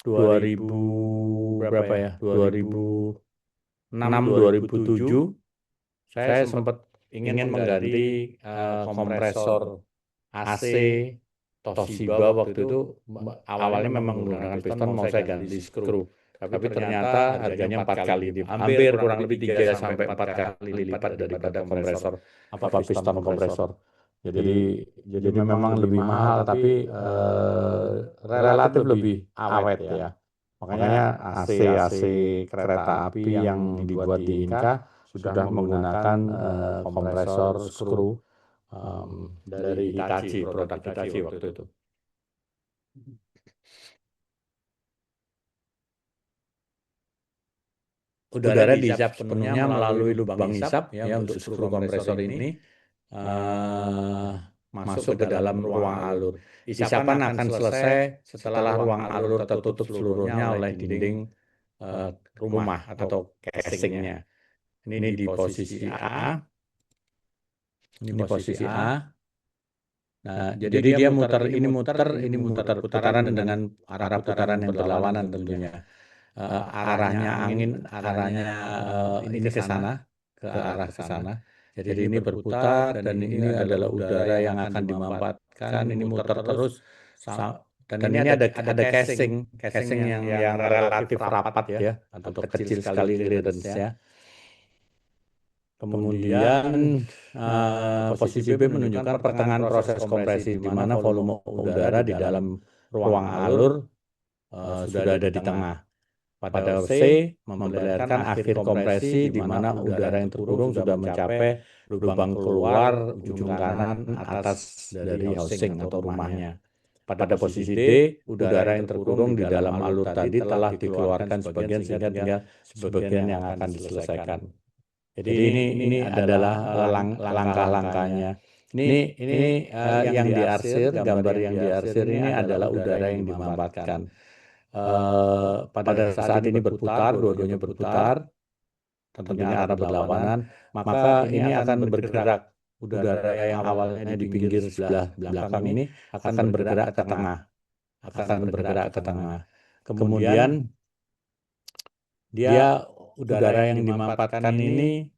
2006-2007 saya sempat ingin mengganti kompresor AC Toshiba waktu itu. Awalnya memang menggunakan piston, mau saya ganti skru, tapi ternyata harganya 4 kali lipat, hampir kurang lebih 3 sampai 4 kali lipat daripada kompresor piston kompresor. Jadi memang lebih mahal, tapi relatif lebih awet ya. Makanya AC kereta api yang dibuat di Inka sudah menggunakan kompresor skru dari Hitachi, produk Hitachi waktu itu. Udara dihisap sepenuhnya melalui lubang hisap ya untuk skru kompresor ini masuk ke dalam ruang alur. Isapan akan selesai setelah ruang alur tertutup seluruhnya oleh dinding rumah atau casingnya. Ini di posisi A. Ini posisi A. Nah, jadi dia muter, ini muter putaran dengan arah putaran yang berlawanan tentunya. Arahnya angin, ini ke sana, ke arah ke sana. Jadi ini berputar dan ini adalah udara yang akan dimanfaatkan. Ini muter terus dan ini ada casing yang relatif rapat ya, atau kecil sekali clearance-nya. Kemudian posisi B menunjukkan pertengahan proses kompresi di mana volume udara di dalam ruang alur sudah ada di tengah. Pada C memperlihatkan akhir kompresi di mana udara yang terkurung sudah mencapai lubang keluar ujung kanan atas dari housing atau rumahnya. Pada posisi D, udara yang terkurung di dalam alur tadi telah dikeluarkan sebagian sehingga tinggal sebagian yang akan diselesaikan. Jadi ini adalah langkah-langkahnya. Ini yang diarsir, gambar yang diarsir ini adalah udara yang dimanfaatkan. Pada saat ini berputar, dua-duanya berputar, tentunya arah berlawanan, maka ini akan bergerak. Udara yang awalnya di pinggir sebelah belakang ini akan bergerak ke tengah. Kemudian dia udara yang dimanfaatkan ini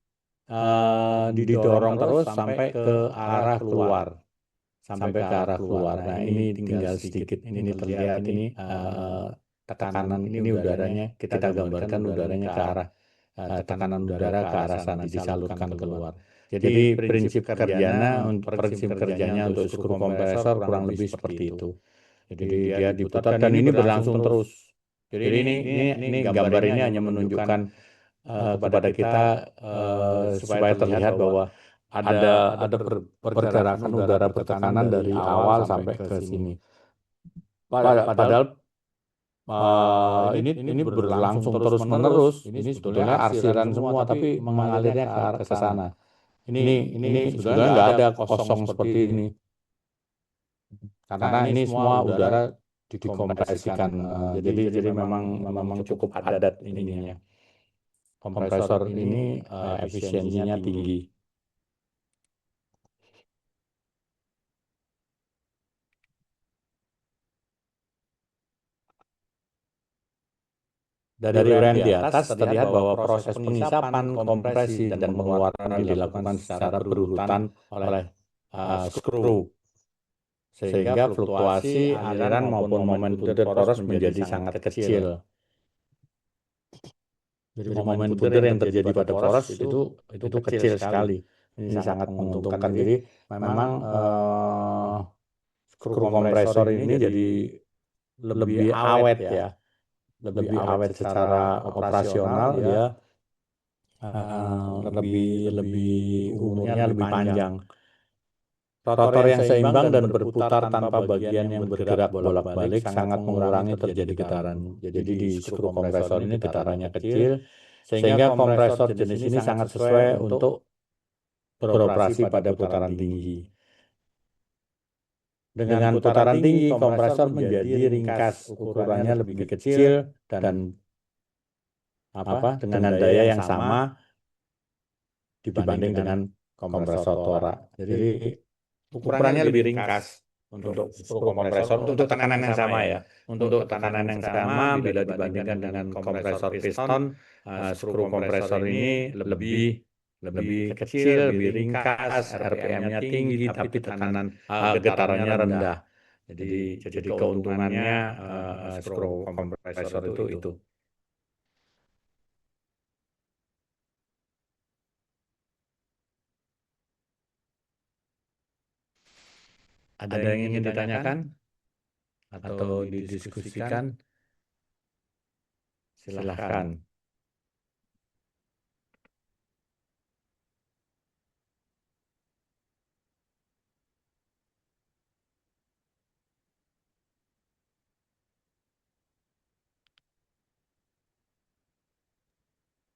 didorong terus sampai ke arah keluar. Nah, ini tinggal sedikit. Ini terlihat ini tekanan ini udaranya kita gambarkan udaranya ke arah tekanan udara ke arah sana disalurkan keluar. Jadi prinsip kerjanya untuk skru kompresor kurang lebih seperti itu. Jadi dia diputar dan ini berlangsung terus. Jadi ini gambar ini hanya menunjukkan kepada kita supaya terlihat bahwa ada pergerakan udara bertekanan dari awal sampai ke sini. Padahal ini berlangsung terus menerus. Ini sebetulnya arsiran semua, tapi mengalirnya ke arah ke sana. Ini sebetulnya nggak ada kosong seperti ini, karena ini semua udara dikompresikan. Jadi memang cukup padat ininya. Kompresor ini efisiensinya tinggi. Dari uraian di atas terlihat bahwa proses pengisapan, kompresi, dan pengeluaran dilakukan secara berurutan oleh skru, sehingga fluktuasi aliran maupun momen puter poros menjadi sangat kecil. Jadi momen puter yang terjadi pada poros itu kecil sekali. Ini sangat menguntungkan. Jadi memang skru kompresor ini jadi lebih awet ya. Lebih awet secara operasional, dia lebih umurnya lebih panjang. Rotor yang seimbang dan berputar tanpa bagian yang bergerak bolak-balik sangat mengurangi terjadi getaran. Jadi di skru kompresor ini getarannya kecil, sehingga kompresor jenis ini sangat sesuai untuk beroperasi pada putaran tinggi. Dengan putaran tinggi, kompresor menjadi ringkas, ukurannya lebih kecil dan dengan daya yang sama dibanding dengan kompresor torak. Jadi ukurannya lebih ringkas untuk skru kompresor untuk tekanan yang sama ya. Untuk tekanan yang sama bila dibandingkan dengan kompresor piston, skru kompresor ini lebih kecil, lebih ringkas, RPM-nya tinggi, tapi tekanan getarannya rendah. Jadi keuntungannya skru kompresor itu. Ada yang ingin ditanyakan atau didiskusikan? Silahkan.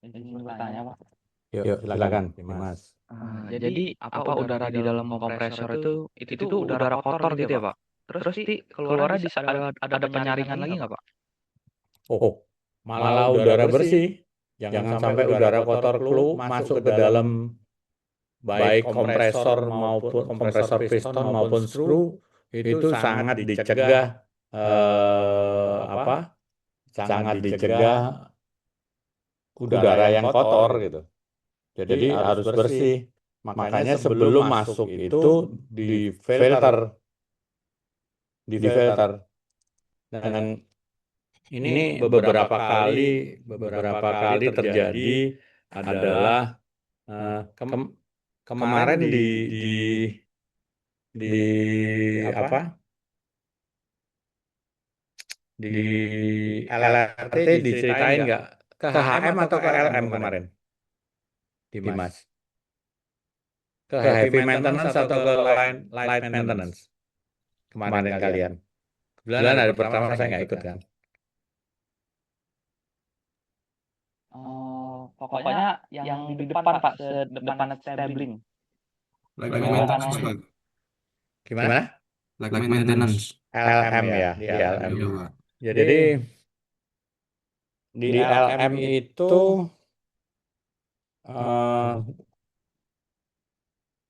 Izin bertanya, Pak. Yuk, silakan, Mas. Jadi apa udara di dalam kompresor itu tuh udara kotor gitu ya, Pak? Terus keluarnya ada penyaringan lagi nggak, Pak? Oh, malah udara bersih. Jangan sampai udara kotor masuk ke dalam baik kompresor maupun kompresor piston maupun skru, itu sangat dicegah sangat dicegah udara yang kotor gitu. Jadi harus bersih. Makanya sebelum masuk itu difilter. Dan ini beberapa kali terjadi adalah Kemarin di apa di LRT diceritain nggak ke HM atau ke LM kemarin, Dimas? Ke heavy maintenance atau ke light maintenance kemarin kalian? Kebetulan hari pertama saya nggak ikut kan. Pokoknya yang di depan Pak, sedepan stabling. Like Yang maintenance, kanan. Pak. Gimana? Like maintenance. LM ya, di Iya, LM. Pak. Jadi di LM itu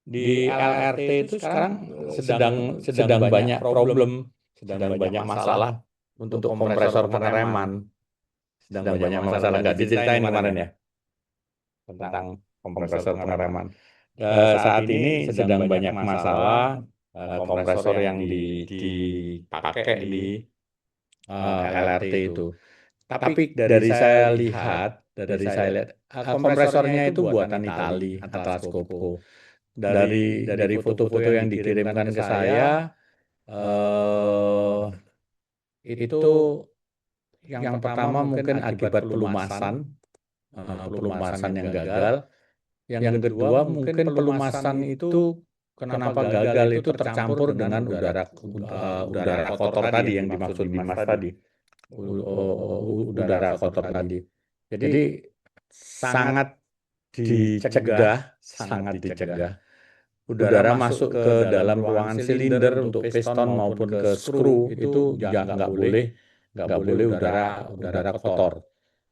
di LRT itu sekarang sedang banyak problem, sedang banyak masalah untuk kompresor pengereman. Sedang banyak masalah, nggak diceritain kemarin ya tentang kompresor pengereman. Saat ini sedang banyak masalah kompresor yang dipakai di LRT itu. Tapi dari saya lihat, kompresornya itu buatan Itali, Atlas Copco. Dari foto-foto yang dikirimkan ke saya, itu yang pertama mungkin akibat pelumasan yang gagal. Yang kedua mungkin pelumasan itu kenapa gagal itu tercampur dengan udara kotor tadi yang dimaksud Dimas tadi. Udara kotor tadi. Jadi sangat dicegah udara masuk ke dalam ruangan silinder untuk piston maupun ke skru itu nggak boleh udara kotor.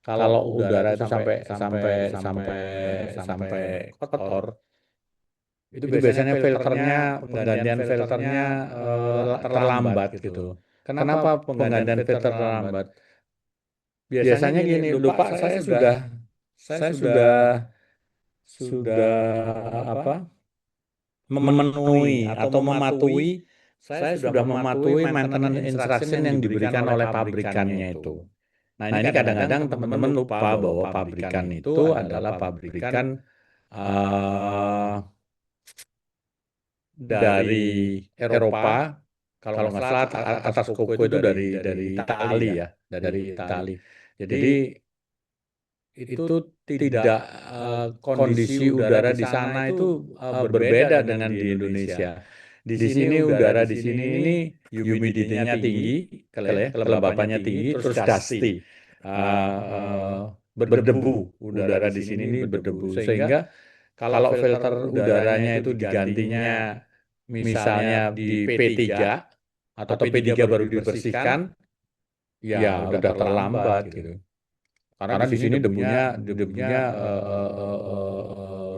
Kalau udara itu sampai kotor, itu biasanya penggantian filternya terlambat gitu. Kenapa penggantian filter terlambat? Biasanya gini, lupa saya sudah apa? Memenuhi atau mematuhi, saya sudah mematuhi maintenance instruction yang diberikan oleh pabrikannya itu. Nah, ini kadang-kadang teman-teman lupa bahwa pabrikan itu adalah pabrikan dari Eropa. Kalau nggak salah Atlas Copco itu dari Itali ya, dari Itali. Jadi itu tidak kondisi udara di sana itu berbeda dengan di Indonesia. Di sini udara di sini ini humidity-nya tinggi, kelembapannya tinggi, terus dusty, berdebu. Udara di sini ini berdebu, sehingga kalau filter udaranya itu digantinya misalnya di P3 atau P3 baru dibersihkan, ya udah terlambat gitu. Karena di sini debunya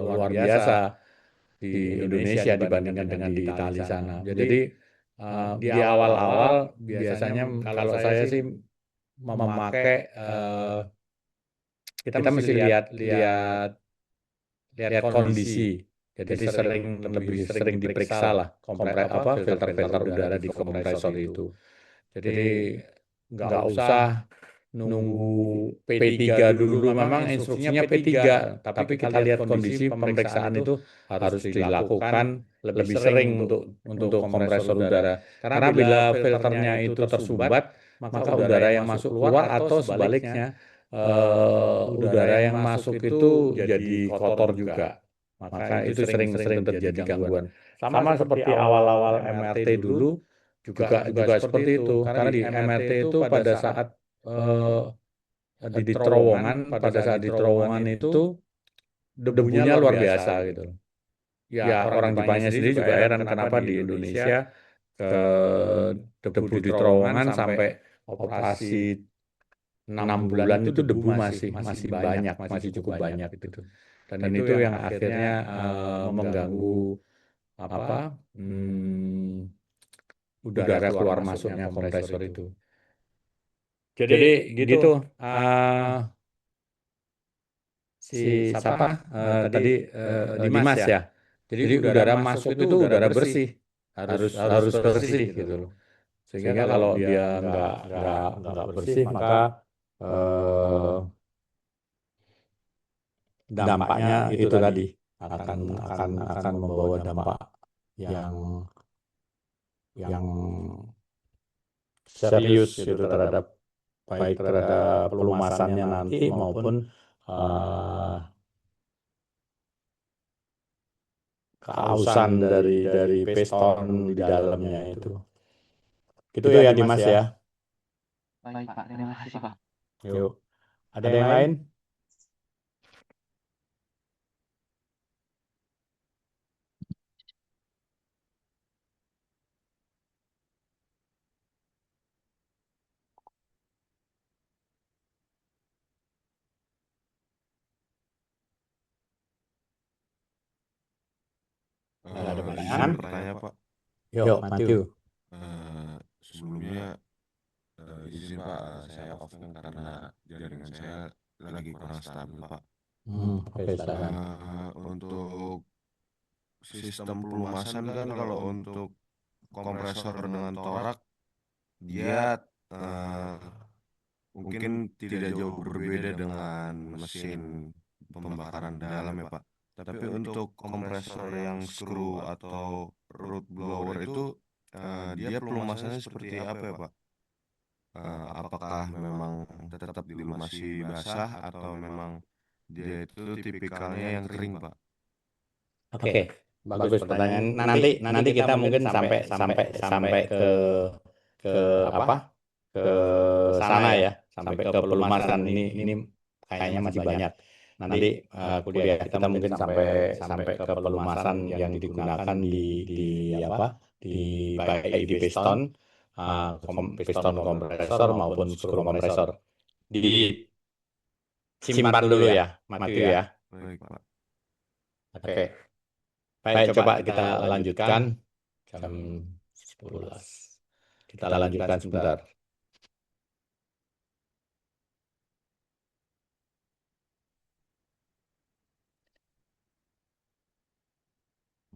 luar biasa di Indonesia dibandingkan dengan di Italia sana. Jadi di awal-awal biasanya kalau saya sih memakai kita mesti lihat kondisi. Jadi lebih sering diperiksa lah filter udara di kompresor itu. Jadi nggak usah nunggu P3 dulu. Memang instruksinya P3, tapi kita lihat kondisi pemeriksaan itu harus dilakukan lebih sering untuk kompresor udara. Karena bila filternya itu tersumbat, maka udara yang masuk keluar atau sebaliknya udara yang masuk itu jadi kotor juga. Maka itu sering terjadi gangguan. Sama seperti awal-awal MRT dulu juga seperti itu. Karena di MRT itu pada saat pada saat di terowongan itu debunya luar biasa gitu. Ya orang Jepangnya sendiri juga heran kenapa di Indonesia debu di terowongan sampai operasi 6 bulan itu debu masih banyak, masih cukup banyak gitu. Dan itu yang akhirnya mengganggu udara keluar masuknya kompresor itu. Jadi gitu. Tadi Dimas ya. Jadi udara masuk itu udara bersih, harus bersih gitu loh. Sehingga kalau dia nggak bersih maka dampaknya itu tadi akan membawa dampak yang serius itu terhadap baik terhadap pelumasannya nanti maupun keausan dari piston di dalamnya itu. Gitu ya Dimas ya. Baik Pak, terima kasih Pak. Yuk. Ada yang lain? Ada pertanyaan? Izin bertanya Pak. Yuk, Matthew. Sebelumnya izin Pak, saya off karena jaringan saya lagi kurang stabil Pak. Oke, silakan. Untuk sistem pelumasan kan kalau untuk kompresor dengan torak dia mungkin tidak jauh berbeda dengan mesin pembakaran dalam ya Pak. Tapi untuk kompresor yang screw atau root blower itu dia pelumasannya seperti apa ya Pak? Apakah memang tetap dilumasi basah atau memang dia itu tipikalnya yang kering Pak? Oke, bagus pertanyaan. Nanti kita mungkin sampai ke apa? Ke sana ya, sampai ke pelumasan ini kayaknya masih banyak. Nanti kuliah kita mungkin sampai ke pelumasan yang digunakan di apa? Baik di piston, piston kompresor maupun skru kompresor. Simpan dulu ya, Matthew ya. Baik Pak. Oke. Baik, coba kita lanjutkan jam 11. Kita lanjutkan sebentar.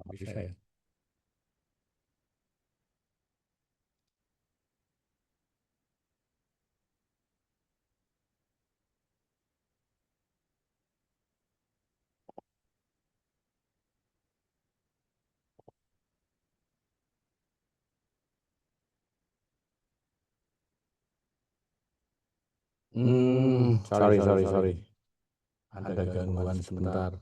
Bisa ya? Sorry. Ada gangguan sebentar.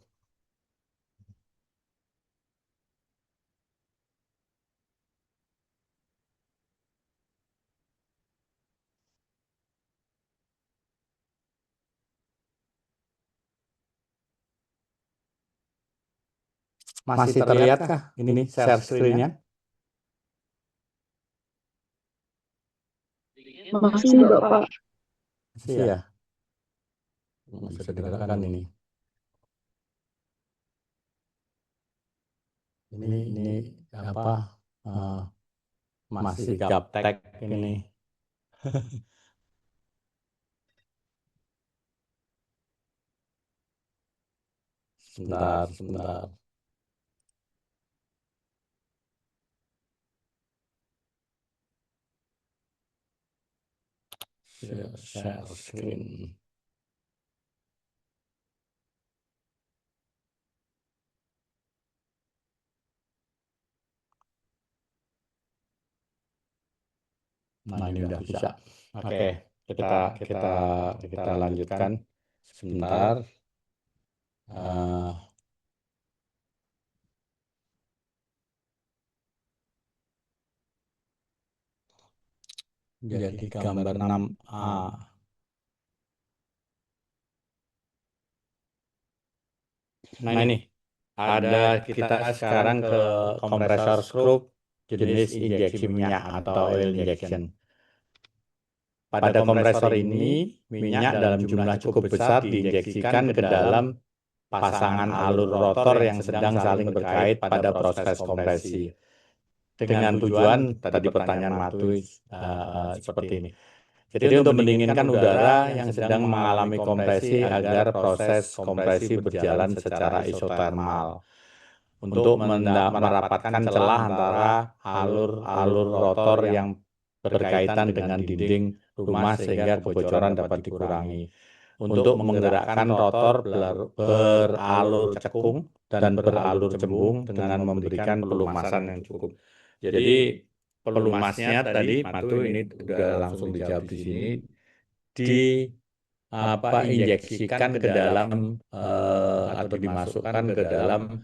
Masih terlihat kah ini share screen-nya? Masih Bapak. Masih ya? Bisa digerakkan ini. Ini apa? Masih gaptek ini. Sebentar. Share screen. Nah, ini udah bisa. Oke, kita lanjutkan sebentar. Jadi gambar 6A. Nah ini ada kita sekarang ke kompresor skru jenis injeksi minyak atau oil injection. Pada kompresor ini minyak dalam jumlah cukup besar diinjeksikan ke dalam pasangan alur rotor yang sedang saling berkait pada proses kompresi. Dengan tujuan tadi pertanyaan Matu seperti ini. Jadi untuk mendinginkan udara yang sedang mengalami kompresi agar proses kompresi berjalan secara isotermal. Untuk merapatkan celah antara alur rotor yang berkaitan dengan dinding rumah sehingga kebocoran dapat dikurangi. untuk menggerakkan rotor beralur cekung dan beralur cembung dengan memberikan pelumasan yang cukup. Jadi pelumasnya tadi, Matu ini udah langsung dijawab di sini, injeksikan ke dalam atau dimasukkan ke dalam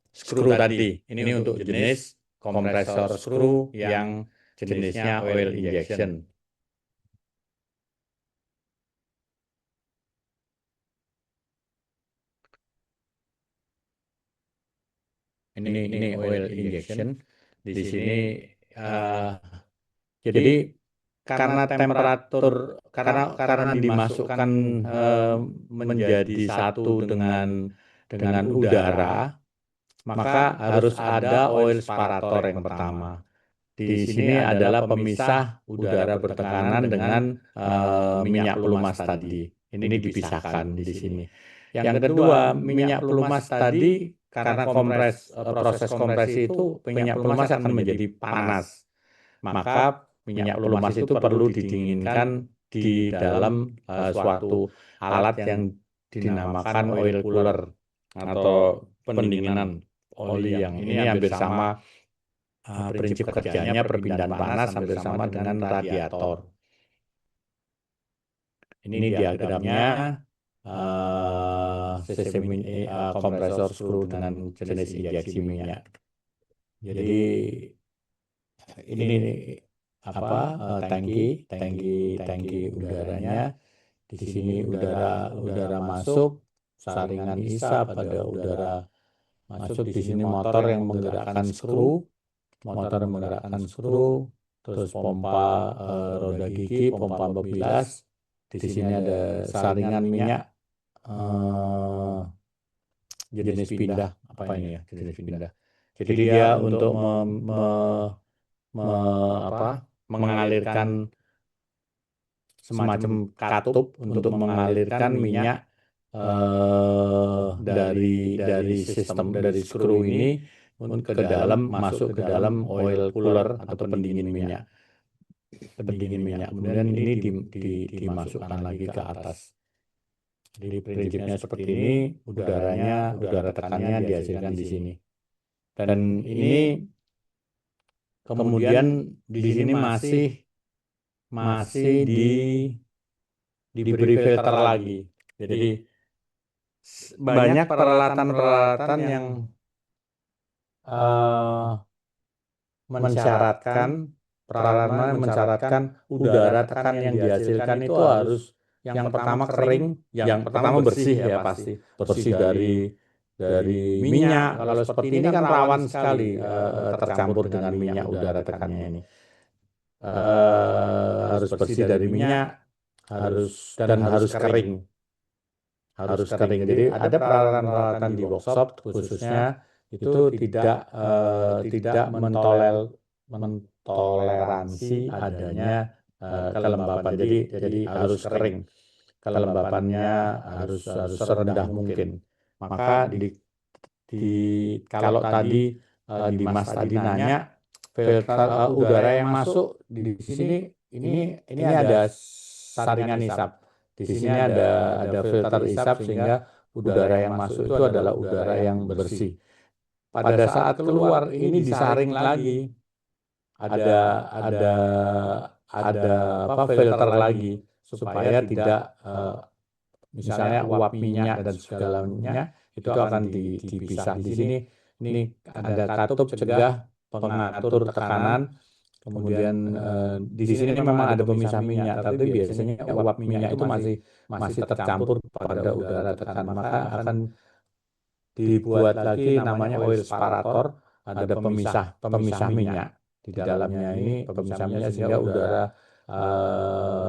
skru tadi. Ini untuk jenis kompresor skru yang jenisnya oil injection. Ini oil injection. Di sini jadi karena temperatur karena dimasukkan menjadi satu dengan udara, maka harus ada oil separator yang pertama. Di sini adalah pemisah udara bertekanan dengan minyak pelumas tadi. Ini dipisahkan di sini. Yang kedua, minyak pelumas tadi karena proses kompresi itu minyak pelumas akan menjadi panas. Maka minyak pelumas itu perlu didinginkan di dalam suatu alat yang dinamakan oil cooler atau pendinginan oli yang ini hampir sama prinsip kerjanya perpindahan panas hampir sama dengan radiator. Ini diagramnya sistem kompresor skru dengan jenis injeksi minyak. Jadi ini tangki udaranya. Di sini udara masuk, saringan isap, ada udara masuk. Di sini motor yang menggerakkan skru, terus pompa roda gigi, pompa bilas. Di sini ada saringan minyak jenis pindah. Apa ini ya? Jenis pindah. Jadi dia untuk mengalirkan semacam katup untuk mengalirkan minyak dari sistem dari skru ini ke dalam, masuk ke dalam oil cooler atau pendingin minyak. Kemudian ini dimasukkan lagi ke atas. Jadi prinsipnya seperti ini, udara tekannya dihasilkan di sini. Dan ini kemudian di sini masih diberi filter lagi. Jadi banyak peralatan-peralatan yang mensyaratkan udara tekan yang dihasilkan itu harus yang pertama kering, yang pertama bersih ya pasti. Bersih dari minyak. Kalau seperti ini kan rawan sekali tercampur dengan minyak udara tekannya ini. Harus bersih dari minyak, harus kering. Harus kering. Jadi ada peralatan-peralatan di workshop khususnya itu tidak mentoleransi adanya kelembapan. Jadi harus kering. Kelembapannya harus serendah mungkin. Maka kalau tadi Dimas tadi nanya filter udara yang masuk di sini ini ada saringan isap. Di sini ada filter isap sehingga udara yang masuk itu adalah udara yang bersih. Pada saat keluar ini disaring lagi. Ada filter lagi supaya tidak misalnya uap minyak dan segalanya itu akan dipisah di sini. Ini ada katup cegah pengatur tekanan. Kemudian di sini memang ada pemisah minyak, tapi biasanya uap minyak itu masih tercampur pada udara tekan. Maka akan dibuat lagi namanya oil separator. Ada pemisah minyak di dalamnya ini, pemisah minyak sehingga udara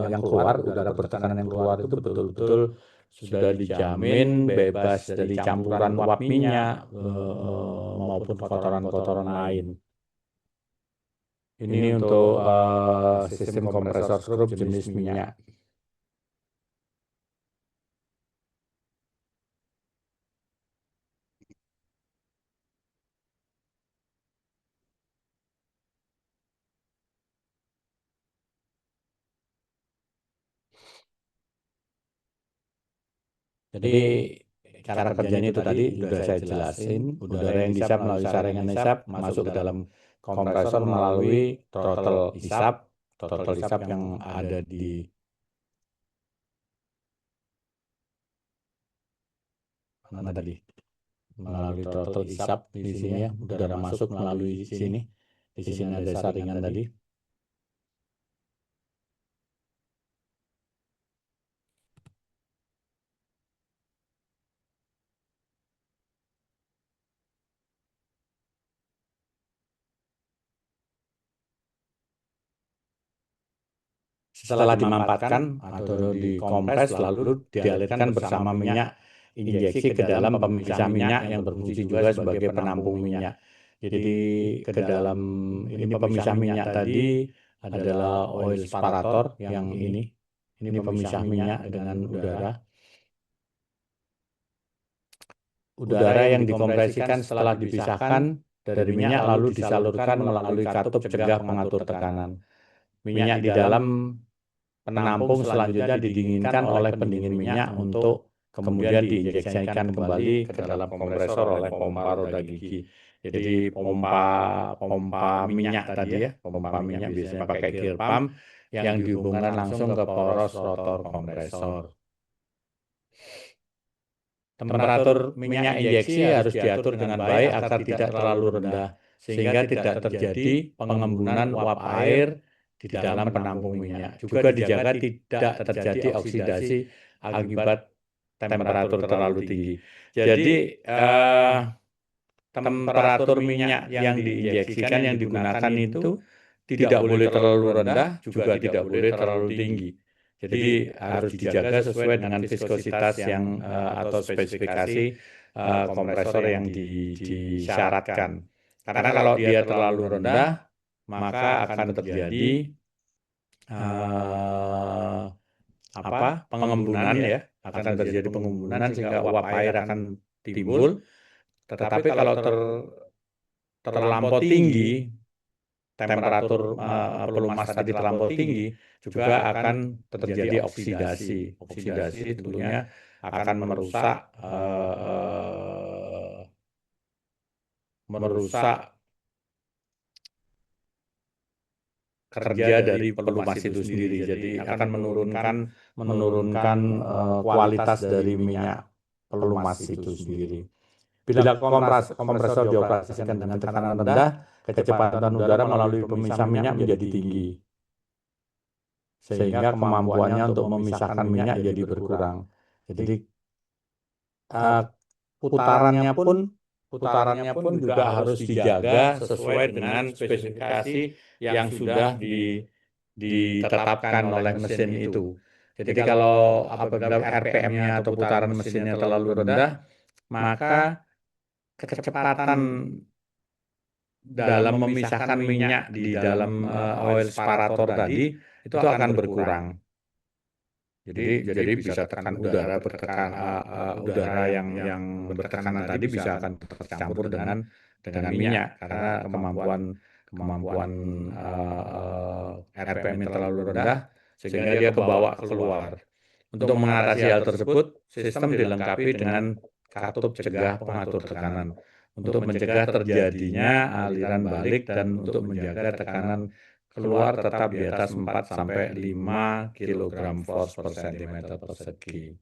yang keluar, udara bertekanan yang keluar itu betul-betul sudah dijamin bebas dari campuran uap minyak maupun kotoran-kotoran lain. Ini untuk sistem kompresor skru jenis minyak. Jadi cara kerjanya itu tadi sudah saya jelasin. Udara yang dihisap melalui saringan hisap masuk ke dalam kompresor melalui throttle hisap. Throttle hisap yang ada di mana tadi? Melalui throttle hisap di sini ya. Udara masuk melalui sini. Di sini ada saringan tadi. Setelah dimampatkan atau dikompres lalu dialirkan bersama minyak injeksi ke dalam pemisah minyak yang berfungsi juga sebagai penampung minyak. Jadi ke dalam ini pemisah minyak tadi adalah oil separator yang ini pemisah minyak dengan udara. Udara yang dikompresikan setelah dipisahkan dari minyak lalu disalurkan melalui katup cegah pengatur tekanan. Minyak di dalam penampung selanjutnya didinginkan oleh pendingin minyak untuk kemudian diinjeksikan kembali ke dalam kompresor oleh pompa roda gigi. Jadi pompa minyak tadi ya, pompa minyak biasanya pakai gear pump yang dihubungkan langsung ke poros rotor kompresor. Temperatur minyak injeksi harus diatur dengan baik agar tidak terlalu rendah sehingga tidak terjadi pengembunan uap air di dalam penampung minyak. Juga dijaga tidak terjadi oksidasi akibat temperatur terlalu tinggi. Jadi temperatur minyak yang diinjeksikan yang digunakan itu tidak boleh terlalu rendah, juga tidak boleh terlalu tinggi. Jadi harus dijaga sesuai dengan viskositas yang atau spesifikasi kompresor yang disyaratkan. Karena kalau dia terlalu rendah, maka akan terjadi pengembunan ya, akan terjadi pengembunan sehingga uap air akan timbul. Tetapi kalau terlampau tinggi, temperatur pelumas tadi terlampau tinggi, juga akan terjadi oksidasi. Oksidasi tentunya akan merusak kerja dari pelumas itu sendiri. Jadi akan menurunkan kualitas dari minyak pelumas itu sendiri. Bila kompresor dioperasikan dengan tekanan rendah, kecepatan udara melalui pemisah minyak menjadi tinggi. Sehingga kemampuannya untuk memisahkan minyak jadi berkurang. Jadi putarannya pun juga harus dijaga sesuai dengan spesifikasi yang sudah ditetapkan oleh mesin itu. Jadi kalau apabila RPM-nya atau putaran mesinnya terlalu rendah, maka kecepatan dalam memisahkan minyak di dalam oil separator tadi itu akan berkurang. Jadi bisa tekan udara udara yang bertekanan tadi bisa akan tercampur dengan minyak karena kemampuan RPM-nya terlalu rendah sehingga dia kebawa keluar. Untuk mengatasi hal tersebut, sistem dilengkapi dengan katup cegah pengatur tekanan untuk mencegah terjadinya aliran balik dan untuk menjaga tekanan keluar tetap di atas 4 sampai 5 kg force per cm persegi.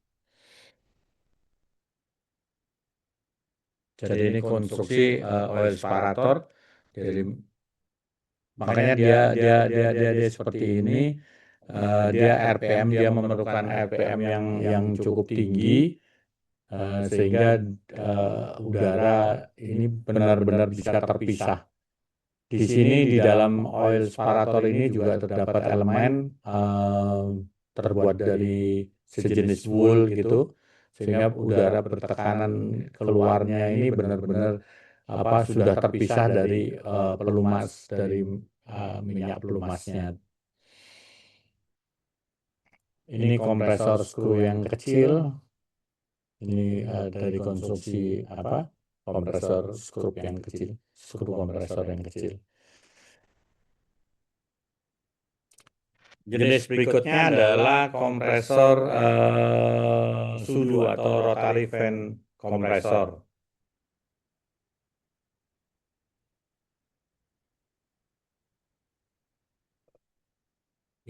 Jadi ini konstruksi oil separator. Jadi makanya dia seperti ini. Dia RPM dia memerlukan RPM yang cukup tinggi sehingga udara ini benar-benar bisa terpisah. Di sini di dalam oil separator ini juga terdapat elemen terbuat dari sejenis wool gitu, sehingga udara bertekanan keluarnya ini benar-benar sudah terpisah dari pelumas dari minyak pelumasnya. Ini kompresor skru yang kecil. Ini dari konstruksi kompresor skru yang kecil, skru kompresor yang kecil. Jenis berikutnya adalah kompresor sudu atau rotary fan kompresor.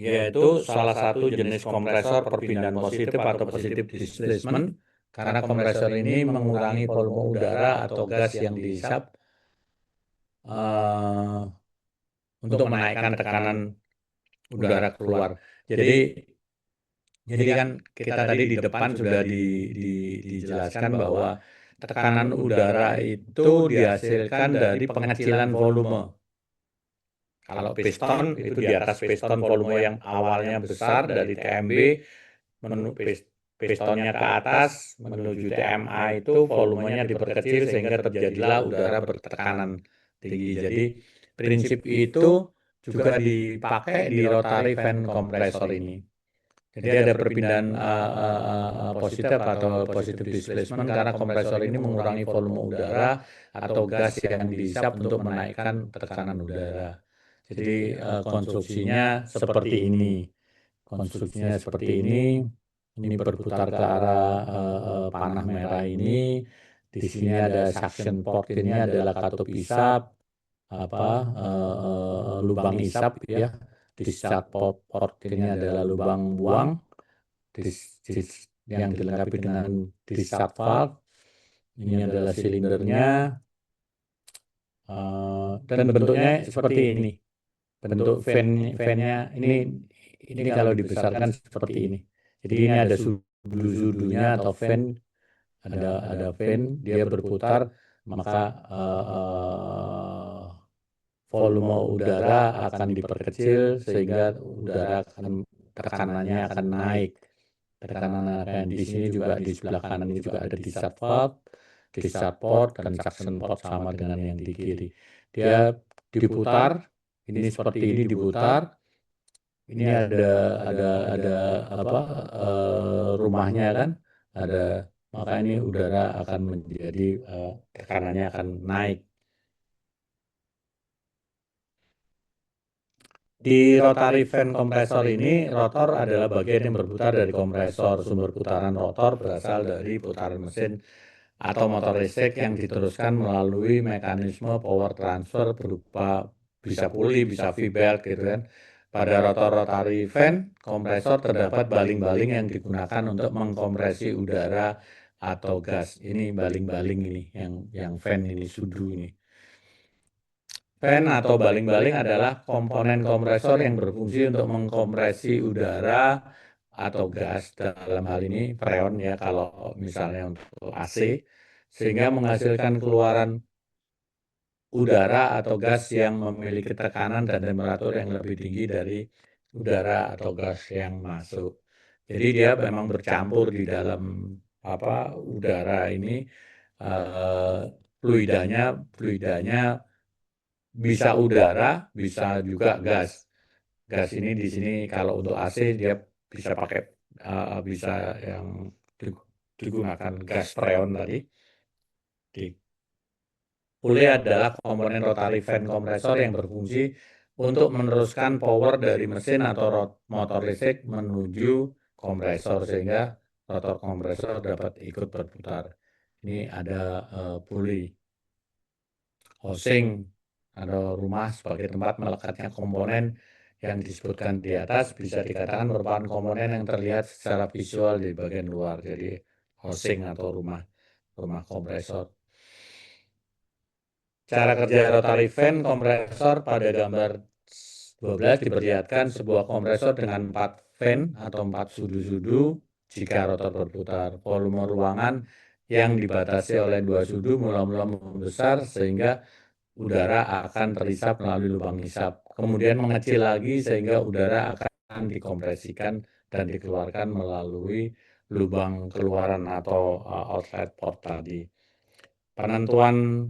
Yaitu salah satu jenis kompresor perpindahan positif atau positive displacement, karena kompresor ini mengurangi volume udara atau gas yang dihisap untuk menaikkan tekanan udara keluar. Jadi kan kita tadi di depan sudah dijelaskan bahwa tekanan udara itu dihasilkan dari pengecilan volume. Kalau piston itu di atas piston volume yang awalnya besar dari TMB, pistonnya ke atas menuju TMA itu volumenya diperkecil sehingga terjadilah udara bertekanan tinggi. Jadi prinsip itu juga dipakai di rotary fan kompresor ini. Jadi ada perpindahan positif atau positive displacement karena kompresor ini mengurangi volume udara atau gas yang dihisap untuk menaikkan tekanan udara. Jadi konstruksinya seperti ini. Konstruksinya seperti ini. Ini berputar ke arah panah merah ini. Di sini ada suction port, ini adalah katup isap, lubang isap ya. Discharge port ini adalah lubang buang yang dilengkapi dengan discharge valve. Ini adalah silindernya dan bentuknya seperti ini. Bentuk fan-nya ini kalau dibesarkan seperti ini. Jadi ini ada sudu-sudunya atau fan, ada fan, dia berputar, maka volume udara akan diperkecil sehingga tekanannya akan naik. Tekanan di sini juga di sebelah kanan ini juga ada discharge valve, discharge port dan suction port sama dengan yang di kiri. Dia diputar, ini seperti ini diputar. Ini ada rumahnya kan, maka ini udara akan menjadi tekanannya akan naik. Di rotary fan kompresor ini, rotor adalah bagian yang berputar dari kompresor. Sumber putaran rotor berasal dari putaran mesin atau motor listrik yang diteruskan melalui mekanisme power transfer berupa bisa puli, bisa V-belt gitu kan. Pada rotor rotary fan kompresor terdapat baling-baling yang digunakan untuk mengkompresi udara atau gas. Ini baling-baling ini yang fan ini, sudu ini. Fan atau baling-baling adalah komponen kompresor yang berfungsi untuk mengkompresi udara atau gas, dalam hal ini freon ya kalau misalnya untuk AC, sehingga menghasilkan keluaran udara atau gas yang memiliki tekanan dan temperatur yang lebih tinggi dari udara atau gas yang masuk. Jadi dia memang bercampur di dalam udara ini, fluidanya bisa udara, bisa juga gas. Gas ini di sini kalau untuk AC dia bisa pakai bisa yang digunakan gas freon tadi. Puli adalah komponen rotary fan kompresor yang berfungsi untuk meneruskan power dari mesin atau motor listrik menuju kompresor sehingga rotor kompresor dapat ikut berputar. Ini ada puli. Housing atau rumah sebagai tempat melekatnya komponen yang disebutkan di atas bisa dikatakan merupakan komponen yang terlihat secara visual di bagian luar. Jadi housing atau rumah kompresor. Cara kerja rotary fan kompresor pada gambar 12 diperlihatkan sebuah kompresor dengan 4 fan atau 4 sudu-sudu jika rotor berputar. Volume ruangan yang dibatasi oleh 2 sudu mula-mula membesar sehingga udara akan terisap melalui lubang hisap. Kemudian mengecil lagi sehingga udara akan dikompresikan dan dikeluarkan melalui lubang keluaran atau outlet port tadi. Penentuan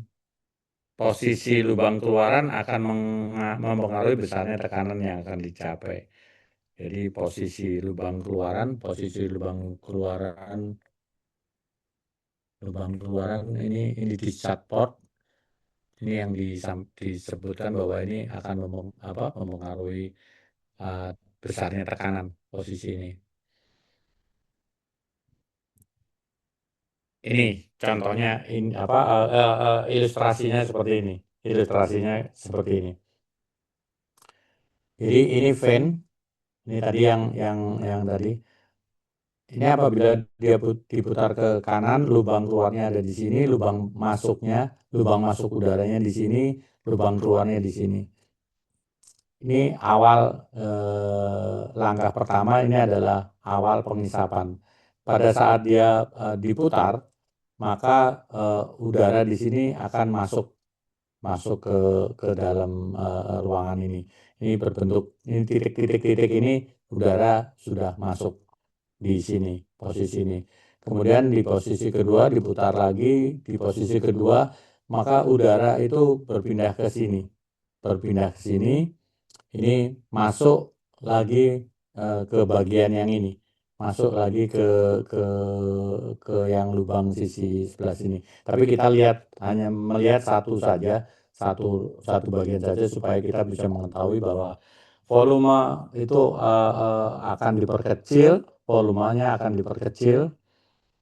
posisi lubang keluaran akan mempengaruhi besarnya tekanan yang akan dicapai. Jadi posisi lubang keluaran ini discharge port. Ini yang disebutkan bahwa ini akan mempengaruhi besarnya tekanan posisi ini. Ini contohnya ini ilustrasinya seperti ini. Ilustrasinya seperti ini. Jadi ini fan, ini tadi yang tadi. Ini apabila dia diputar ke kanan, lubang keluarnya ada di sini, lubang masuk udaranya di sini, lubang keluarnya di sini. Ini awal langkah pertama, ini adalah awal pengisapan. Pada saat dia diputar, maka udara di sini akan masuk ke dalam ruangan ini. Ini berbentuk ini titik-titik ini udara sudah masuk di sini, posisi ini. Kemudian di posisi kedua diputar lagi, di posisi kedua maka udara itu berpindah ke sini. Ini masuk lagi ke bagian yang ini. Masuk lagi ke yang lubang sisi sebelah sini. Tapi kita hanya melihat satu saja, satu bagian saja supaya kita bisa mengetahui bahwa volume itu akan diperkecil, volumenya akan diperkecil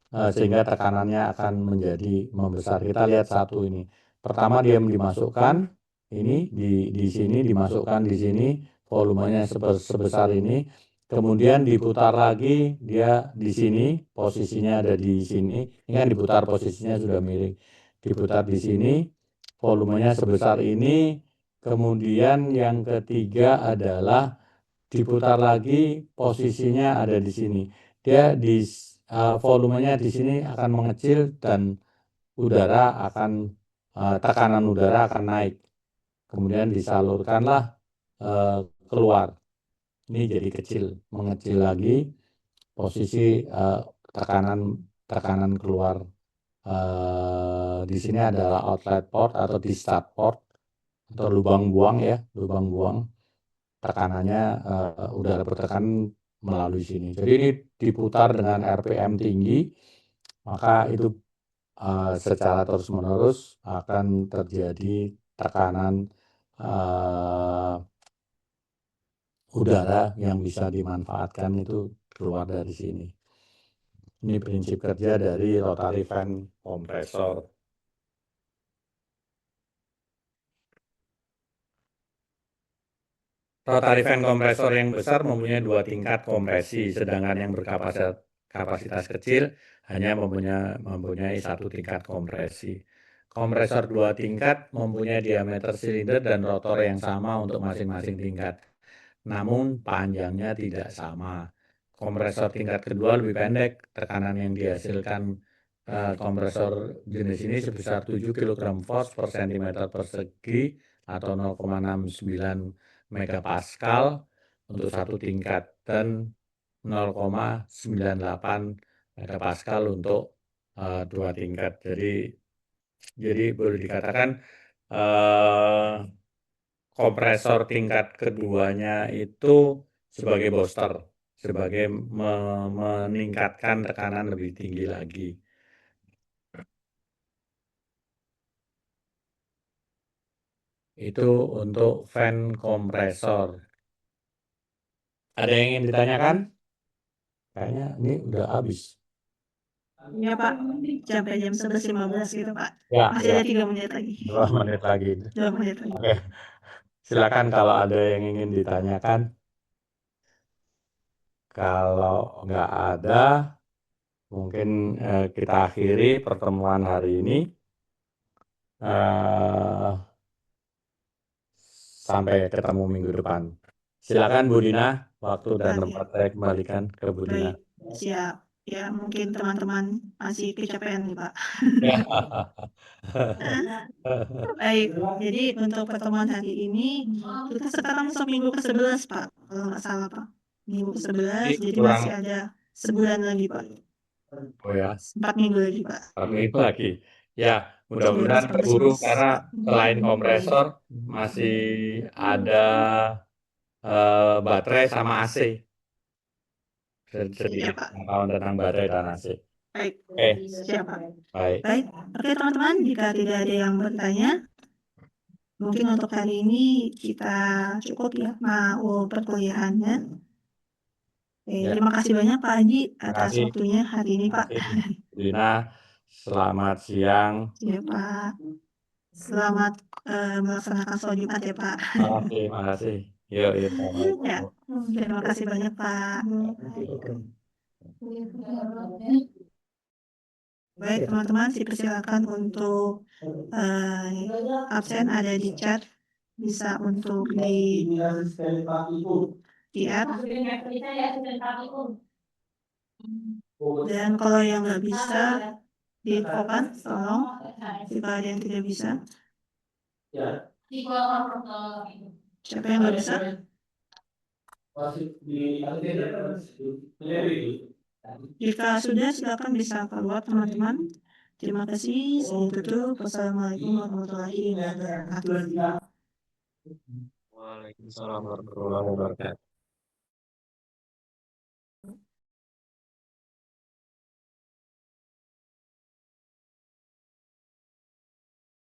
sehingga tekanannya akan menjadi membesar. Kita lihat satu ini. Pertama dia dimasukkan ini di sini, dimasukkan di sini, volumenya sebesar ini. Kemudian diputar lagi, dia di sini, posisinya ada di sini. Ini kan diputar, posisinya sudah miring. Diputar di sini, volumenya sebesar ini. Kemudian yang ketiga adalah diputar lagi, posisinya ada di sini. Dia volumenya di sini akan mengecil dan tekanan udara akan naik. Kemudian disalurkanlah keluar. Ini jadi mengecil lagi, posisi tekanan keluar. Di sini adalah outlet port atau discharge port atau lubang buang. Tekanannya udara bertekanan melalui sini. Jadi ini diputar dengan RPM tinggi, maka itu secara terus-menerus akan terjadi tekanan udara yang bisa dimanfaatkan itu keluar dari sini. Ini prinsip kerja dari rotary fan kompresor. Rotary fan kompresor yang besar mempunyai 2 tingkat kompresi, sedangkan yang berkapasitas kecil hanya mempunyai 1 tingkat kompresi. Kompresor 2 tingkat mempunyai diameter silinder dan rotor yang sama untuk masing-masing tingkat, namun panjangnya tidak sama. Kompresor tingkat kedua lebih pendek, tekanan yang dihasilkan kompresor jenis ini sebesar 7 kg force per cm persegi atau 0,69 megapascal untuk 1 tingkat dan 0,98 megapascal untuk 2 tingkat. Jadi boleh dikatakan kompresor tingkat keduanya itu sebagai booster, sebagai meningkatkan tekanan lebih tinggi lagi. Itu untuk fan kompresor. Ada yang ingin ditanyakan? Kayaknya ini udah habis. Ya Pak, sampai jam 11.15 gitu Pak. Ya, Masih ada 3 menit lagi. 2 menit lagi. 2 menit lagi. Oke. Silakan kalau ada yang ingin ditanyakan. Kalau nggak ada, mungkin kita akhiri pertemuan hari ini. Sampai ketemu minggu depan. Silakan Bu Dina, waktu dan tempat saya kembalikan ke Bu Dina. Baik, siap. Ya, mungkin teman-teman masih kecapean nih Pak. Baik, jadi untuk pertemuan hari ini kita sekarang masuk minggu ke-11 Pak, kalau nggak salah Pak. Minggu ke-11, jadi masih ada sebulan lagi Pak. Oh ya, 4 minggu lagi Pak. 4 minggu lagi. Ya, mudah-mudahan keburu karena selain kompresor masih ada baterai sama AC. Sedikit pengetahuan tentang baterai dan AC. Baik, Oke. siap Pak. Baik. Baik, oke teman-teman, jika tidak ada yang bertanya, mungkin untuk hari ini kita cukup ya mau perkuliahannya. Ya. Terima kasih banyak Pak Haji Terima atas kasih. waktunya hari ini Pak. Dina, selamat siang. Ya Pak. Selamat melaksanakan sholat Jumat ya Pak. Oke, makasih. Yuk, yuk. Ya, terima kasih banyak Pak. Baik teman-teman, dipersilakan untuk absen ada di chat, bisa untuk di app. Dan kalau yang nggak bisa diinfokan, tolong jika ada yang tidak bisa. Siapa yang nggak bisa? Jika sudah, silakan bisa keluar teman-teman. Terima kasih. Saya tutup. Wassalamualaikum warahmatullahi wabarakatuh. Waalaikumsalam warahmatullahi wabarakatuh.